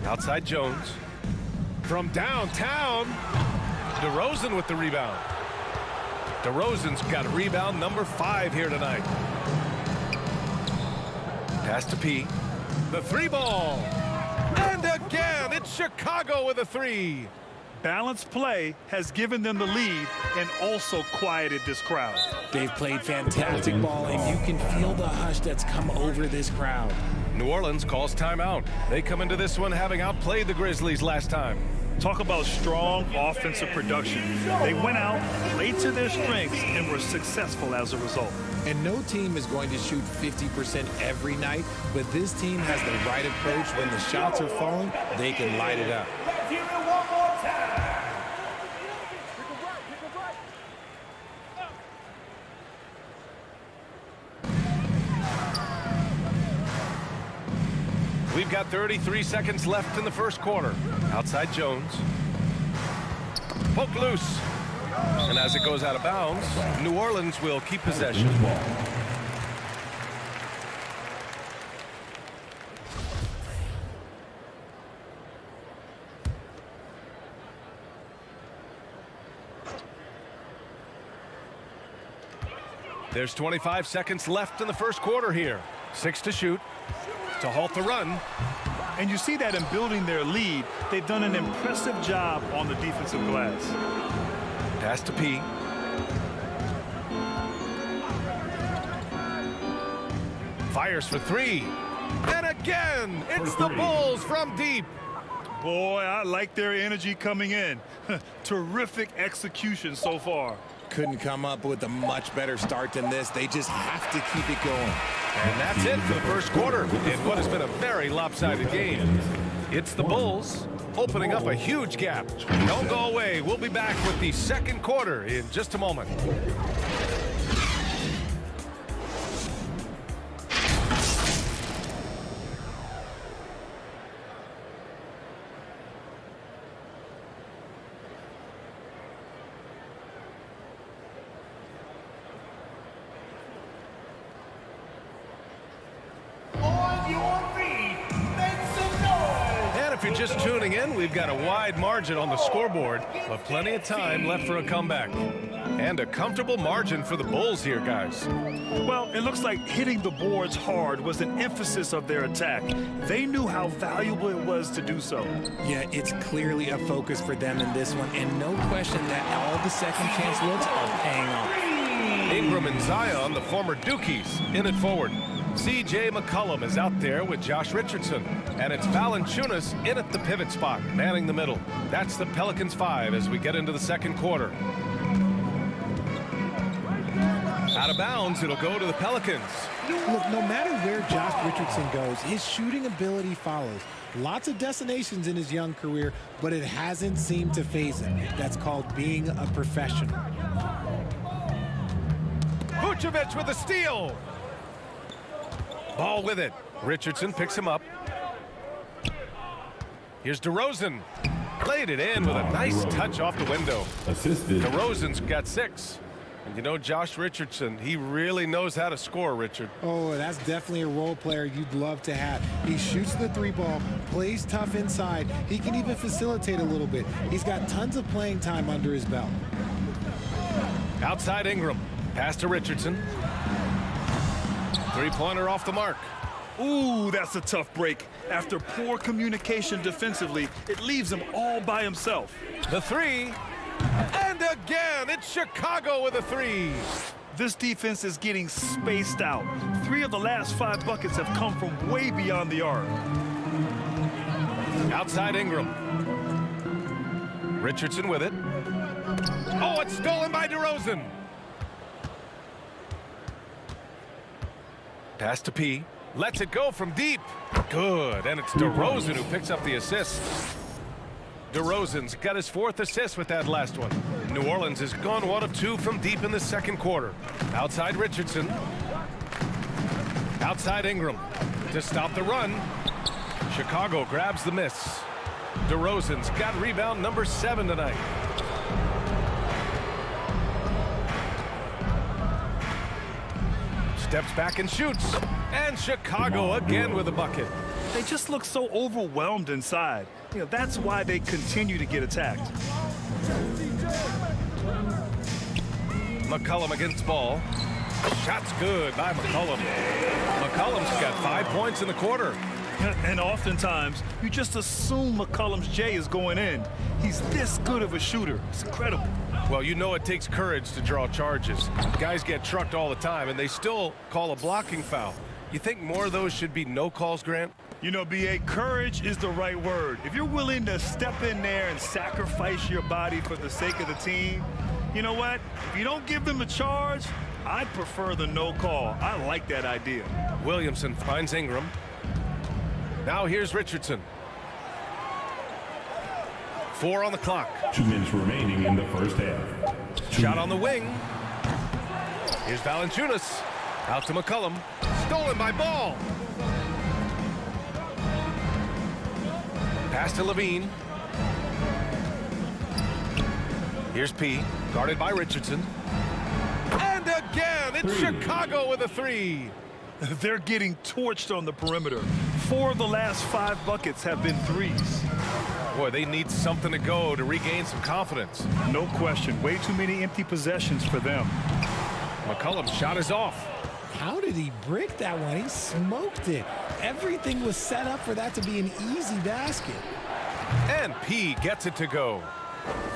Outside Jones. From downtown, DeRozan with the rebound. DeRozan's got rebound number 5 here tonight. Pass to P. The 3 ball. And again, it's Chicago with a 3. Balanced play has given them the lead and also quieted this crowd. They've played fantastic ball, and you can feel the hush that's come over this crowd. New Orleans calls timeout. They come into this one having outplayed the Grizzlies last time. Talk about strong offensive production. They went out, played to their strengths, and were successful as a result. And no team is going to shoot 50% every night, but this team has the right approach. When the shots are falling, they can light it up. We've got 33 seconds left in the first quarter. Outside Jones. Poke loose. And as it goes out of bounds, New Orleans will keep possession. There's 25 seconds left in the first quarter here. 6 to shoot. To halt the run. And you see that in building their lead, they've done an impressive job on the defensive glass. Pass to P. Fires for 3. And again, it's the Bulls from deep. Boy, I like their energy coming in. Terrific execution so far. Couldn't come up with a much better start than this. They just have to keep it going. And that's it for the first quarter in what has been a very lopsided game. It's the Bulls opening up a huge gap. Don't go away. We'll be back with the second quarter in just a moment. If you're just tuning in, we've got a wide margin on the scoreboard, but plenty of time left for a comeback. And a comfortable margin for the Bulls here, guys. Well, it looks like hitting the boards hard was an emphasis of their attack. They knew how valuable it was to do so. Yeah, it's clearly a focus for them in this one, and no question that all the second chance looks are paying off. Ingram and Zion, the former Dukies, in it forward. C.J. McCollum is out there with Josh Richardson. And it's Valanciunas in at the pivot spot, manning the middle. That's the Pelicans 5 as we get into the second quarter. Out of bounds, it'll go to the Pelicans. Look, no matter where Josh Richardson goes, his shooting ability follows. Lots of destinations in his young career, but it hasn't seemed to faze him. That's called being a professional. Vucevic with a steal. Ball with it. Richardson picks him up. Here's DeRozan. Played it in with a nice touch off the window. Assisted. DeRozan's got 6. And you know, Josh Richardson, he really knows how to score, Richard. Oh, that's definitely a role player you'd love to have. He shoots the 3 ball, plays tough inside. He can even facilitate a little bit. He's got tons of playing time under his belt. Outside Ingram. Pass to Richardson. 3-pointer off the mark. Ooh, that's a tough break. After poor communication defensively, it leaves him all by himself. The 3. And again, it's Chicago with a 3. This defense is getting spaced out. 3 of the last 5 buckets have come from way beyond the arc. Outside Ingram. Richardson with it. Oh, it's stolen by DeRozan. Pass to P. Lets it go from deep. Good. And it's DeRozan who picks up the assist. DeRozan's got his 4th assist with that last one. New Orleans has gone 1 of 2 from deep in the second quarter. Outside Richardson. Outside Ingram. To stop the run. Chicago grabs the miss. DeRozan's got rebound number 7 tonight. Steps back and shoots. And Chicago again with a bucket. They just look so overwhelmed inside. You know, that's why they continue to get attacked. McCollum against ball. Shot's good by McCollum. McCollum's got 5 points in the quarter. And oftentimes, you just assume McCollum's J is going in. He's this good of a shooter. It's incredible. Well, you know it takes courage to draw charges. Guys get trucked all the time, and they still call a blocking foul. You think more of those should be no calls, Grant? You know, B.A., courage is the right word. If you're willing to step in there and sacrifice your body for the sake of the team, you know what? If you don't give them a charge, I prefer the no call. I like that idea. Williamson finds Ingram. Now here's Richardson. 4 on the clock. 2 minutes remaining in the first half. Shot on the wing. Here's Valanciunas. Out to McCollum. Stolen by Ball. Pass to Levine. Here's P. Guarded by Richardson. And again, it's Chicago with a 3. They're getting torched on the perimeter. 4 of the last 5 buckets have been threes. Boy, they need something to go to regain some confidence. No question. Way too many empty possessions for them. McCollum's shot is off. How did he brick that one? He smoked it. Everything was set up for that to be an easy basket. And P gets it to go.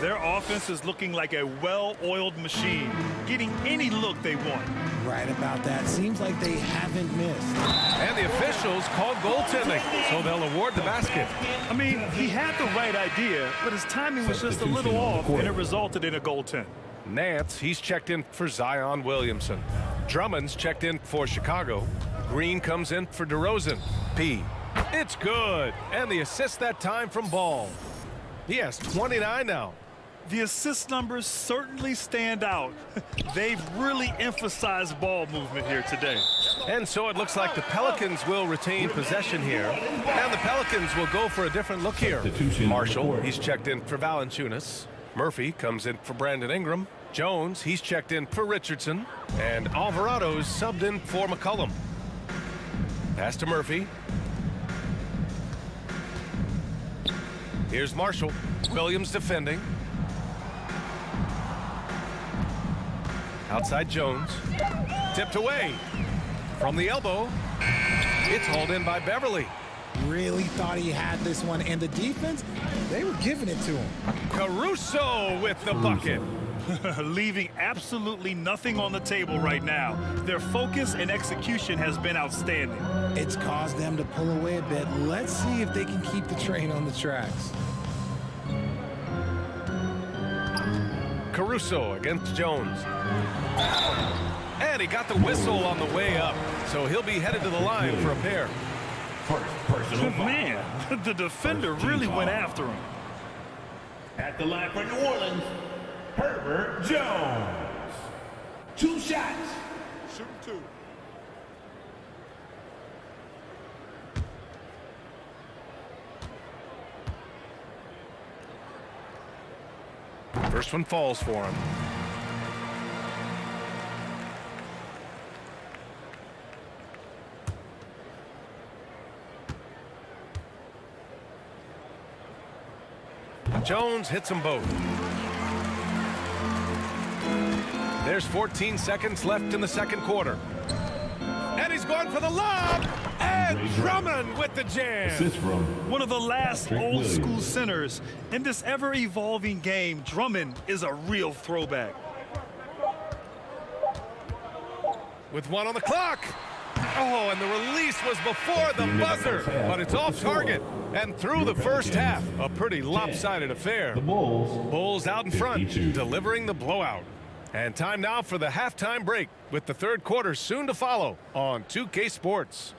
Their offense is looking like a well-oiled machine, getting any look they want. Right about that. Seems like they haven't missed. And the officials called goaltending, so they'll award the basket. I mean, he had the right idea, but his timing was just a little off, and it resulted in a goaltend. Nance, he's checked in for Zion Williamson. Drummond's checked in for Chicago. Green comes in for DeRozan. P. It's good. And the assist that time from Ball. He has 29 now. The assist numbers certainly stand out. They've really emphasized ball movement here today. And so it looks like the Pelicans will retain possession here. And the Pelicans will go for a different look here. Marshall, he's checked in for Valanciunas. Murphy comes in for Brandon Ingram. Jones, he's checked in for Richardson. And Alvarado's subbed in for McCollum. Pass to Murphy. Here's Marshall. Williams defending. Outside Jones. Tipped away. From the elbow. It's hauled in by Beverly. Really thought he had this one. And the defense, they were giving it to him. Caruso with the bucket. Leaving absolutely nothing on the table right now. Their focus and execution has been outstanding. It's caused them to pull away a bit. Let's see if they can keep the train on the tracks. Caruso against Jones. And he got the whistle on the way up, so he'll be headed to the line for a pair. Man, the defender really went after him. At the line for New Orleans, Herbert Jones. 2 shots. Shoot 2. First one falls for him. Jones hits them both. There's 14 seconds left in the second quarter. And he's going for the lob. And Drummond with the jam. One of the last old school centers. In this ever-evolving game, Drummond is a real throwback. With 1 on the clock. Oh, and the release was before the buzzer, but it's off target. And through the first half, a pretty lopsided affair. The Bulls out in front, delivering the blowout. And time now for the halftime break, with the third quarter soon to follow on 2K Sports.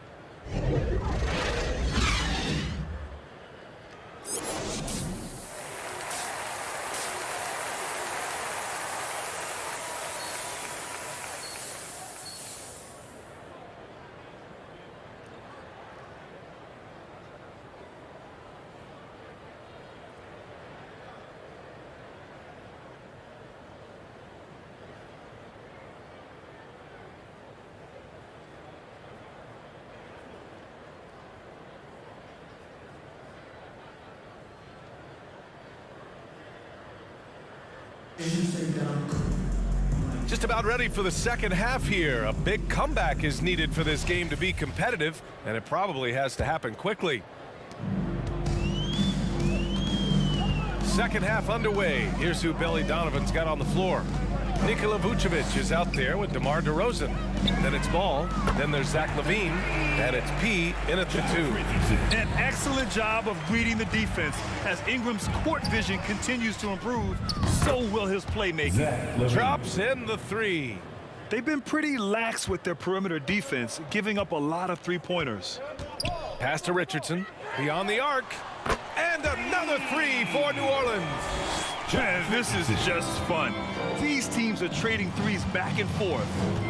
Just about ready for the second half here. A big comeback is needed for this game to be competitive, and it probably has to happen quickly. Second half underway. Here's who Billy Donovan's got on the floor. Nikola Vucevic is out there with DeMar DeRozan. Then it's Ball. Then there's Zach LaVine. And it's P in at the 2. An excellent job of reading the defense. As Ingram's court vision continues to improve, so will his playmaking. Drops in the 3. They've been pretty lax with their perimeter defense, giving up a lot of three-pointers. Pass to Richardson. Beyond the arc. And another 3 for New Orleans. Man, this is just fun. These teams are trading threes back and forth.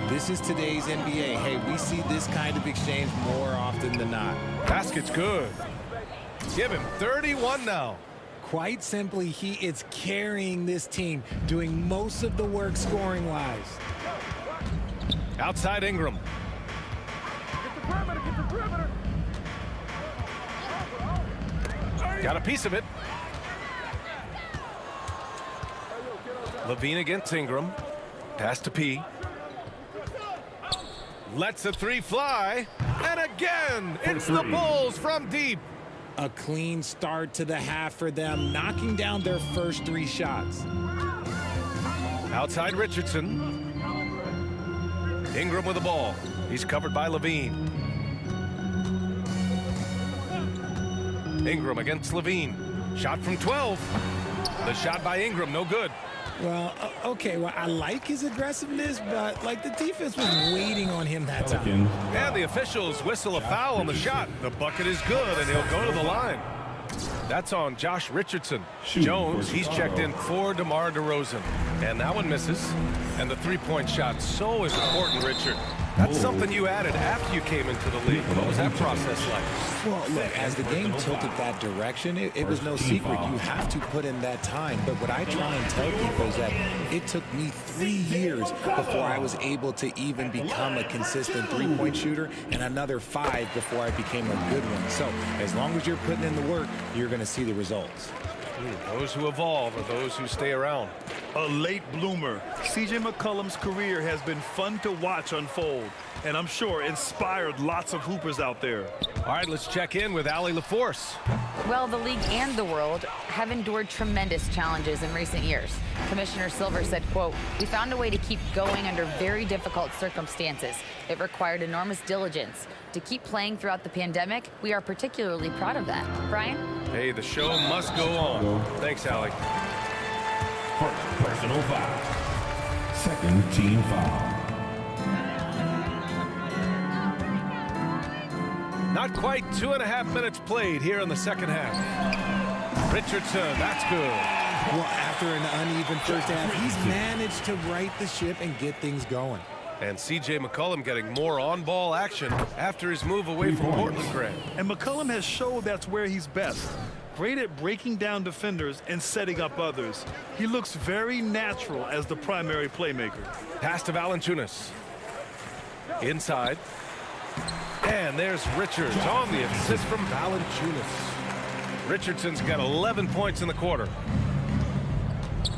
This is today's NBA. Hey, we see this kind of exchange more often than not. Basket's good. Give him 31 now. Quite simply, he is carrying this team, doing most of the work scoring-wise. Outside Ingram. Get the perimeter. Got a piece of it. LaVine against Ingram. Pass to P. Lets a 3 fly. And again, it's the Bulls from deep. A clean start to the half for them, knocking down their first 3 shots. Outside Richardson. Ingram with the ball. He's covered by LaVine. Ingram against LaVine. Shot from 12. The shot by Ingram, no good. Well, okay, well, I like his aggressiveness, but, like, the defense was waiting on him that time. And the officials whistle a foul on the shot. The bucket is good, and he'll go to the line. That's on Josh Richardson. Jones, he's checked in for DeMar DeRozan. And that one misses. And the three-point shot, so is important, Richard. That's something you added after you came into the league. What was that process like? Well, look, as the game tilted that direction, it was no secret. You have to put in that time. But what I try and tell people is that it took me 3 years before I was able to even become a consistent three-point shooter, and another 5 before I became a good one. So as long as you're putting in the work, you're going to see the results. Those who evolve are those who stay around. A late bloomer. C.J. McCollum's career has been fun to watch unfold, and I'm sure inspired lots of hoopers out there. All right, let's check in with Allie LaForce. Well, the league and the world have endured tremendous challenges in recent years. Commissioner Silver said, quote, "We found a way to keep going under very difficult circumstances. It required enormous diligence. To keep playing throughout the pandemic, we are particularly proud of that." Brian? Hey, the show must go on. Thanks, Allie. First personal foul. Second team foul. Not quite 2.5 minutes played here in the second half. Richardson, that's good. Well, after an uneven first half, he's managed to right the ship and get things going. And C.J. McCollum getting more on-ball action after his move away from Portland, Grant. And McCollum has showed that's where he's best. Great at breaking down defenders and setting up others. He looks very natural as the primary playmaker. Pass to Valanciunas. Inside. And there's Richards on the assist from Valanciunas. Richardson's got 11 points in the quarter.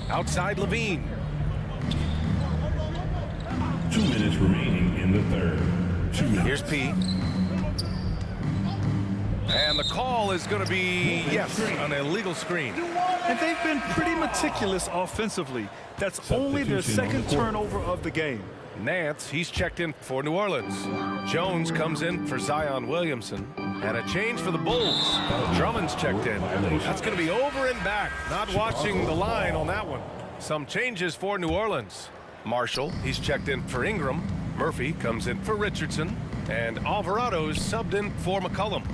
Outside LaVine. 2 minutes remaining in the third. 2 minutes. Here's P. And the call is going to be, yes, an illegal screen. And they've been pretty meticulous offensively. That's only their second turnover of the game. Nance, he's checked in for New Orleans. Jones comes in for Zion Williamson. And a change for the Bulls. Drummond's checked in. That's going to be over and back. Not watching the line on that one. Some changes for New Orleans. Marshall, he's checked in for Ingram. Murphy comes in for Richardson. And Alvarado's subbed in for McCollum.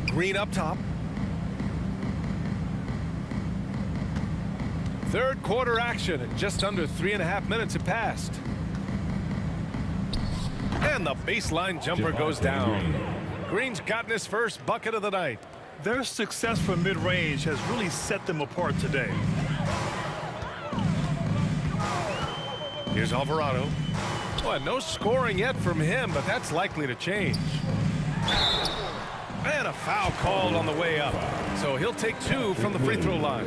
Green up top. Third quarter action, and just under 3.5 minutes have passed. And the baseline jumper goes down. Green's gotten his first bucket of the night. Their success from mid-range has really set them apart today. Here's Alvarado. Well, no scoring yet from him, but that's likely to change. And a foul called on the way up. So he'll take 2 from the free throw line.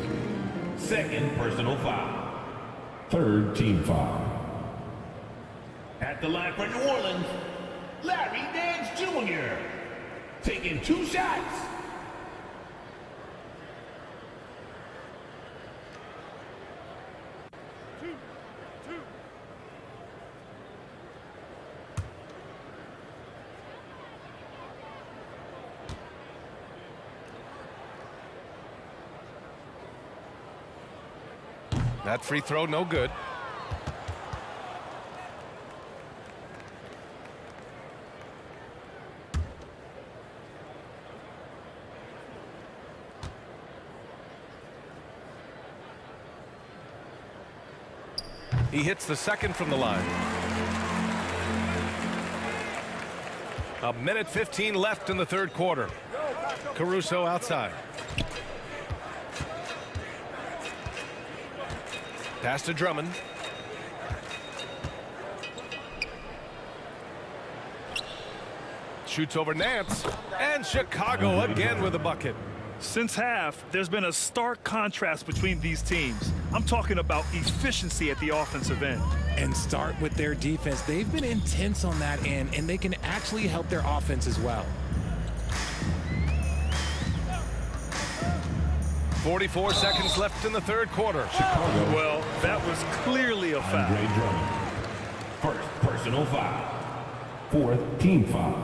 Second personal foul. Third team foul. At the line for New Orleans, Larry Nance Jr. taking 2 shots. That free throw, no good. He hits the second from the line. 1:15 left in the third quarter. Caruso outside. Pass to Drummond. Shoots over Nance. And Chicago again with a bucket. Since half, there's been a stark contrast between these teams. I'm talking about efficiency at the offensive end. And start with their defense. They've been intense on that end, and they can actually help their offense as well. 44 seconds left in the third quarter. Chicago. Well, that was clearly a foul. First personal foul. Fourth team foul.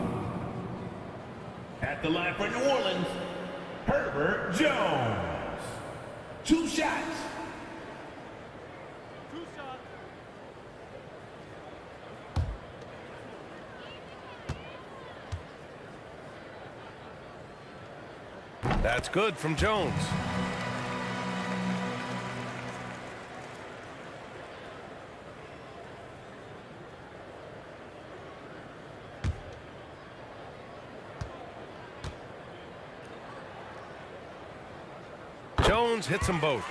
At the line for New Orleans, Herbert Jones. 2 shots. That's good from Jones. Jones hits them both.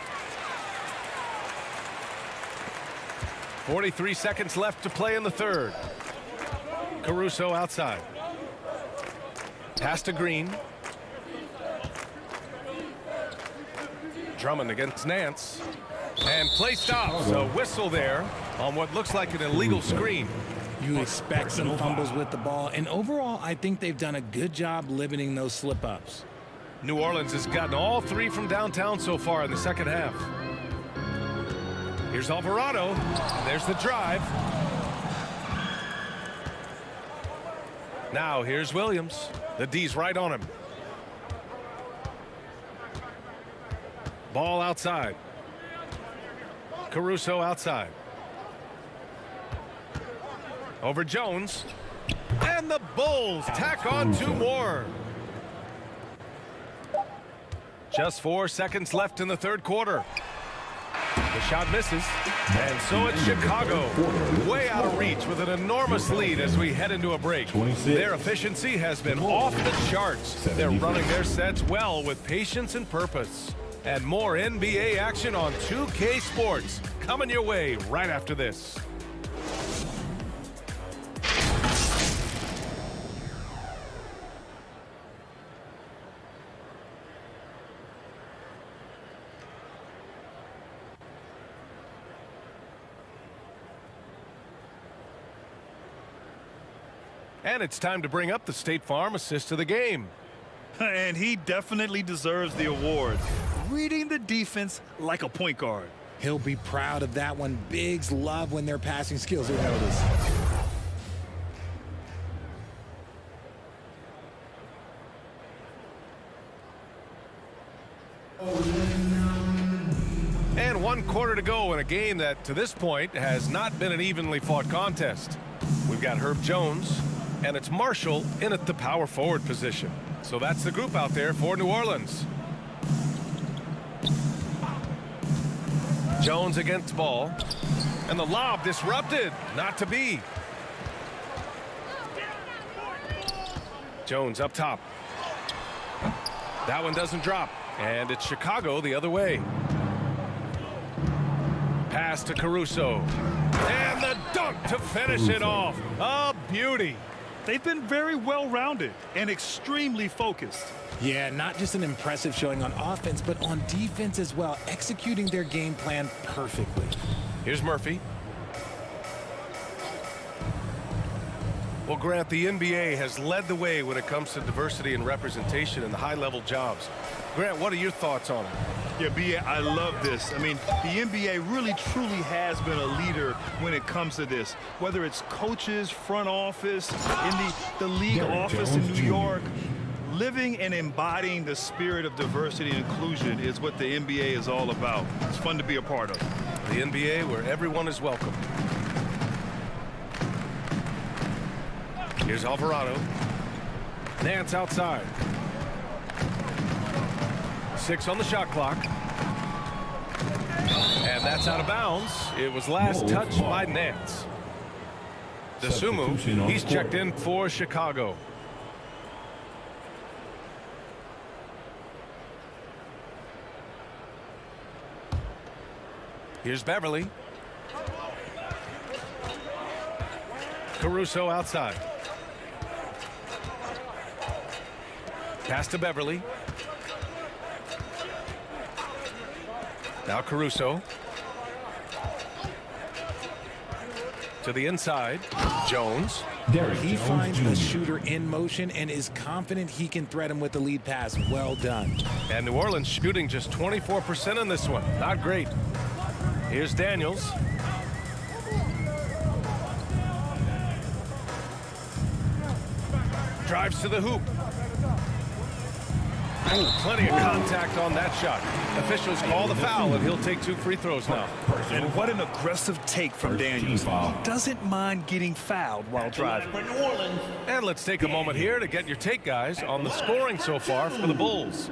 43 seconds left to play in the third. Caruso outside. Pass to Green. Drummond against Nance. And play stops. A whistle there on what looks like an illegal screen. You expect some fumbles with the ball, and overall, I think they've done a good job limiting those slip-ups. New Orleans has gotten all 3 from downtown so far in the second half. Here's Alvarado. There's the drive. Now here's Williams. The D's right on him. Ball outside. Caruso outside. Over Jones. And the Bulls tack on 2 more. Just 4 seconds left in the third quarter. The shot misses. And so it's Chicago. Way out of reach with an enormous lead as we head into a break. Their efficiency has been off the charts. They're running their sets well with patience and purpose. And more NBA action on 2K Sports coming your way right after this. And it's time to bring up the State Farm assist of the game. And he definitely deserves the award. Reading the defense like a point guard. He'll be proud of that one. Bigs love when their passing skills are noticed. And 1 quarter to go in a game that, to this point, has not been an evenly fought contest. We've got Herb Jones, and it's Marshall in at the power forward position. So that's the group out there for New Orleans. Jones against ball, and the lob disrupted, not to be. Jones up top. That one doesn't drop, and it's Chicago the other way. Pass to Caruso, and the dunk to finish it off. A beauty. They've been very well-rounded and extremely focused. Yeah, not just an impressive showing on offense, but on defense as well, executing their game plan perfectly. Here's Murphy. Well, Grant, the NBA has led the way when it comes to diversity and representation in the high-level jobs. Grant, what are your thoughts on it? Yeah, B.A., I love this. I mean, the NBA really, truly has been a leader when it comes to this. Whether it's coaches, front office, in the league office in New York, living and embodying the spirit of diversity and inclusion is what the NBA is all about. It's fun to be a part of. The NBA where everyone is welcome. Here's Alvarado. Nance outside. 6 on the shot clock. And that's out of bounds. It was last touched by Nance. Dosunmu, he's checked in for Chicago. Here's Beverly. Caruso outside. Pass to Beverly. Now Caruso. To the inside. Jones. He finds the shooter in motion and is confident he can thread him with the lead pass. Well done. And New Orleans shooting just 24% in this one. Not great. Here's Daniels. Drives to the hoop. Plenty of contact on that shot. Officials call the foul, and he'll take 2 free throws now. And what an aggressive take from Daniels. He doesn't mind getting fouled while driving. And let's take a moment here to get your take, guys, on the scoring so far for the Bulls.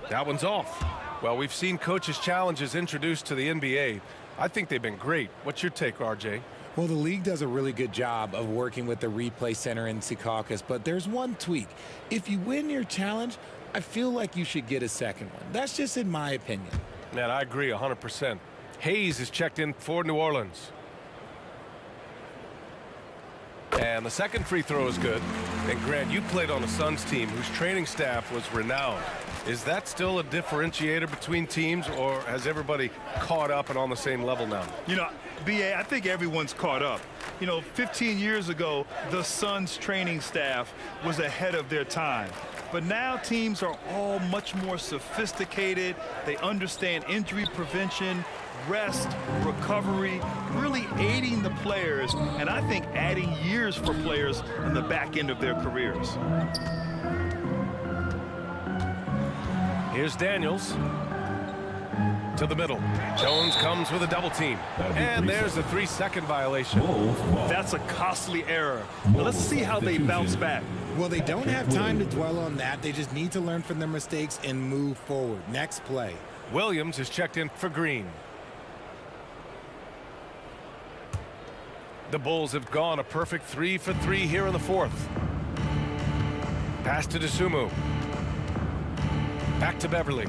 That one's off. Well, we've seen coaches' challenges introduced to the NBA. I think they've been great. What's your take, RJ? Well, the league does a really good job of working with the replay center in Secaucus, but there's one tweak. If you win your challenge, I feel like you should get a second one. That's just in my opinion. Man, I agree 100%. Hayes is checked in for New Orleans. And the second free throw is good. And Grant, you played on a Suns team whose training staff was renowned. Is that still a differentiator between teams, or has everybody caught up and on the same level now? You know, B.A., I think everyone's caught up. You know, 15 years ago, the Suns training staff was ahead of their time. But now teams are all much more sophisticated. They understand injury prevention, rest, recovery, really aiding the players, and I think adding years for players in the back end of their careers. Here's Daniels. To the middle. Jones comes with a double team. And there's a 3-second violation. That's a costly error. But let's see how they bounce back. Well, they don't have time to dwell on that. They just need to learn from their mistakes and move forward. Next play. Williams is checked in for Green. The Bulls have gone a perfect 3 for 3 here in the fourth. Pass to Dosunmu. Back to Beverly.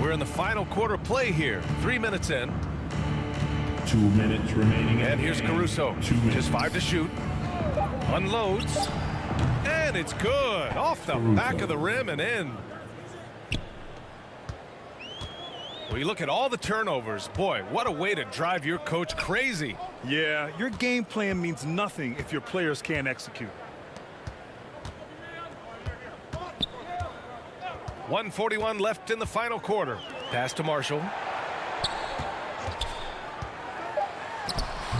We're in the final quarter play here. 3 minutes in. 2 minutes remaining. And here's Caruso. Just 5 to shoot. Unloads. And it's good. Off the back of the rim and in. Well, you look at all the turnovers. Boy, what a way to drive your coach crazy. Yeah, your game plan means nothing if your players can't execute. 1:41 left in the final quarter. Pass to Marshall.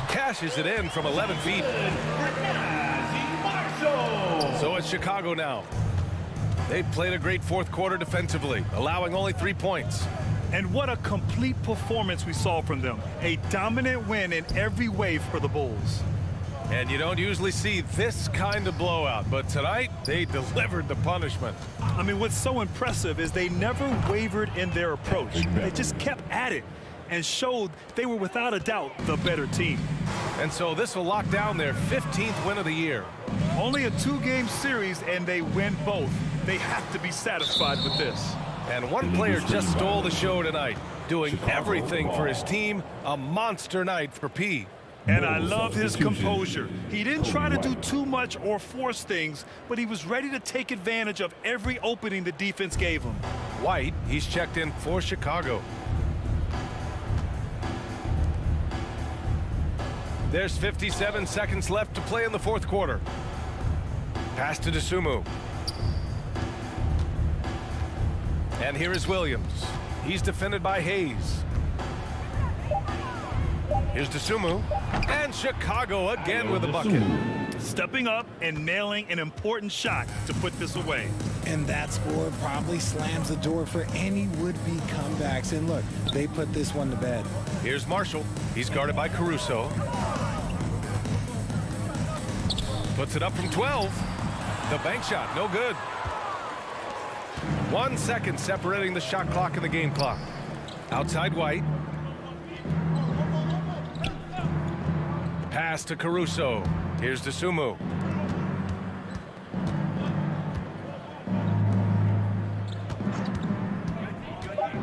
Cashes it in from 11 feet. So it's Chicago now. They played a great fourth quarter defensively, allowing only 3 points. And what a complete performance we saw from them. A dominant win in every way for the Bulls. And you don't usually see this kind of blowout, but tonight they delivered the punishment. I mean, what's so impressive is they never wavered in their approach. They just kept at it and showed they were without a doubt the better team. And so this will lock down their 15th win of the year. Only a 2-game series and they win both. They have to be satisfied with this. And one player just stole the show tonight, doing everything for his team. A monster night for P. And I love his composure. He didn't try to do too much or force things, but he was ready to take advantage of every opening the defense gave him. White, he's checked in for Chicago. There's 57 seconds left to play in the fourth quarter. Pass to Dosunmu. And here is Williams. He's defended by Hayes. Here's Dosunmu. And Chicago again with a bucket. Stepping up and nailing an important shot to put this away. And that score probably slams the door for any would-be comebacks. And look, they put this one to bed. Here's Marshall. He's guarded by Caruso. Puts it up from 12. The bank shot, no good. 1 second separating the shot clock and the game clock. Outside White. Pass to Caruso. Here's Dosunmu.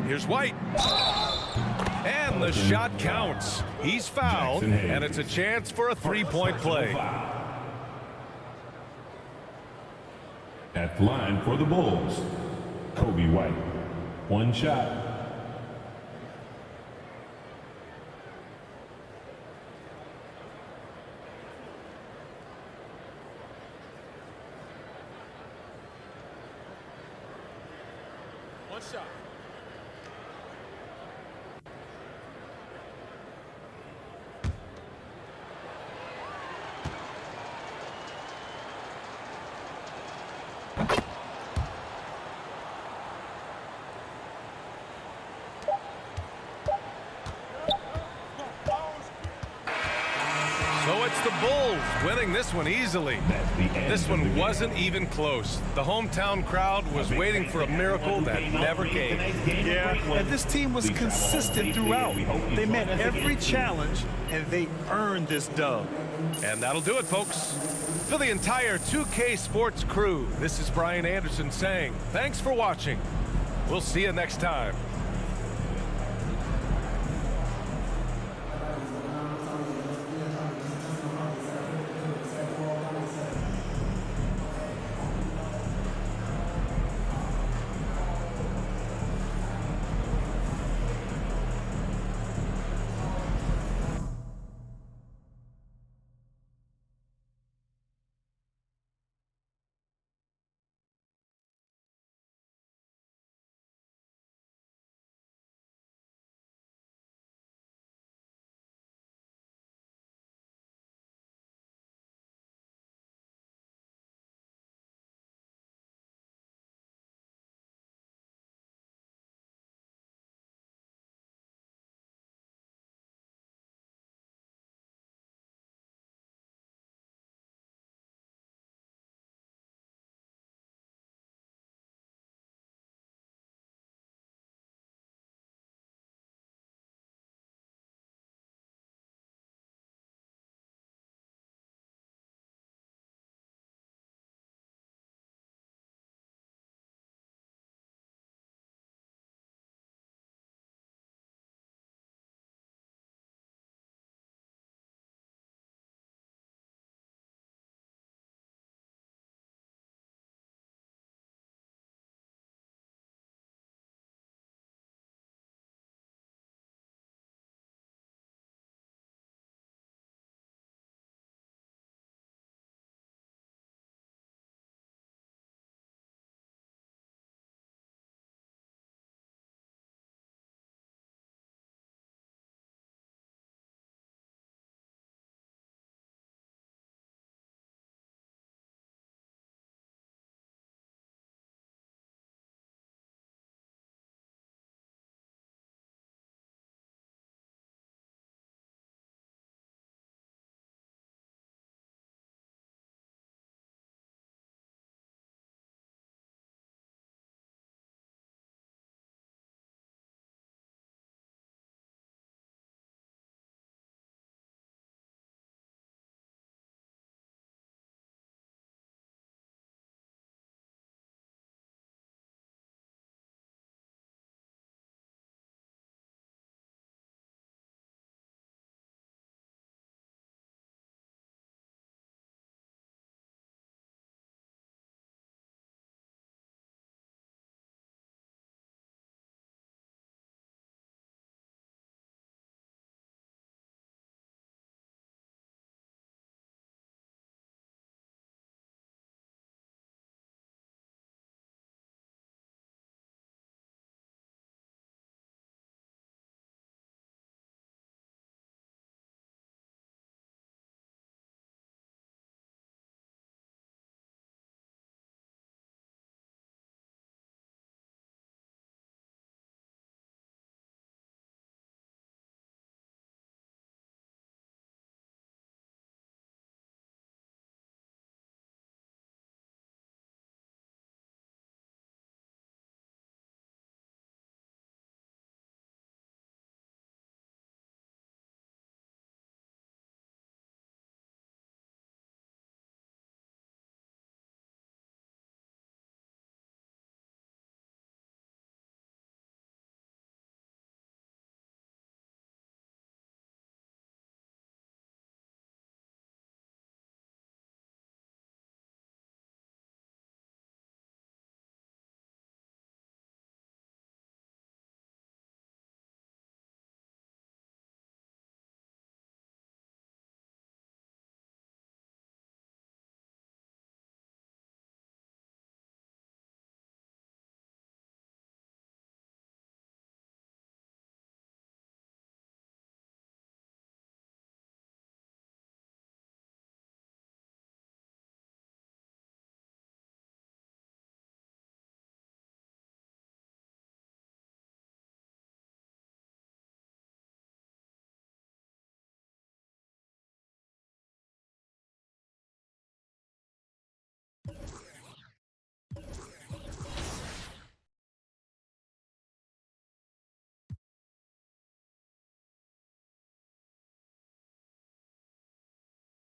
Here's White. And the shot counts. He's fouled, and it's a chance for a three-point play. At the line for the Bulls, Kobe White. One shot. One shot. So it's the Bulls winning this one easily. This one wasn't even close. The hometown crowd was waiting for a miracle that never came. Yeah, and this team was consistent throughout. They met every challenge, and they earned this dub. And that'll do it, folks. For the entire 2K Sports crew, this is Brian Anderson saying thanks for watching. We'll see you next time.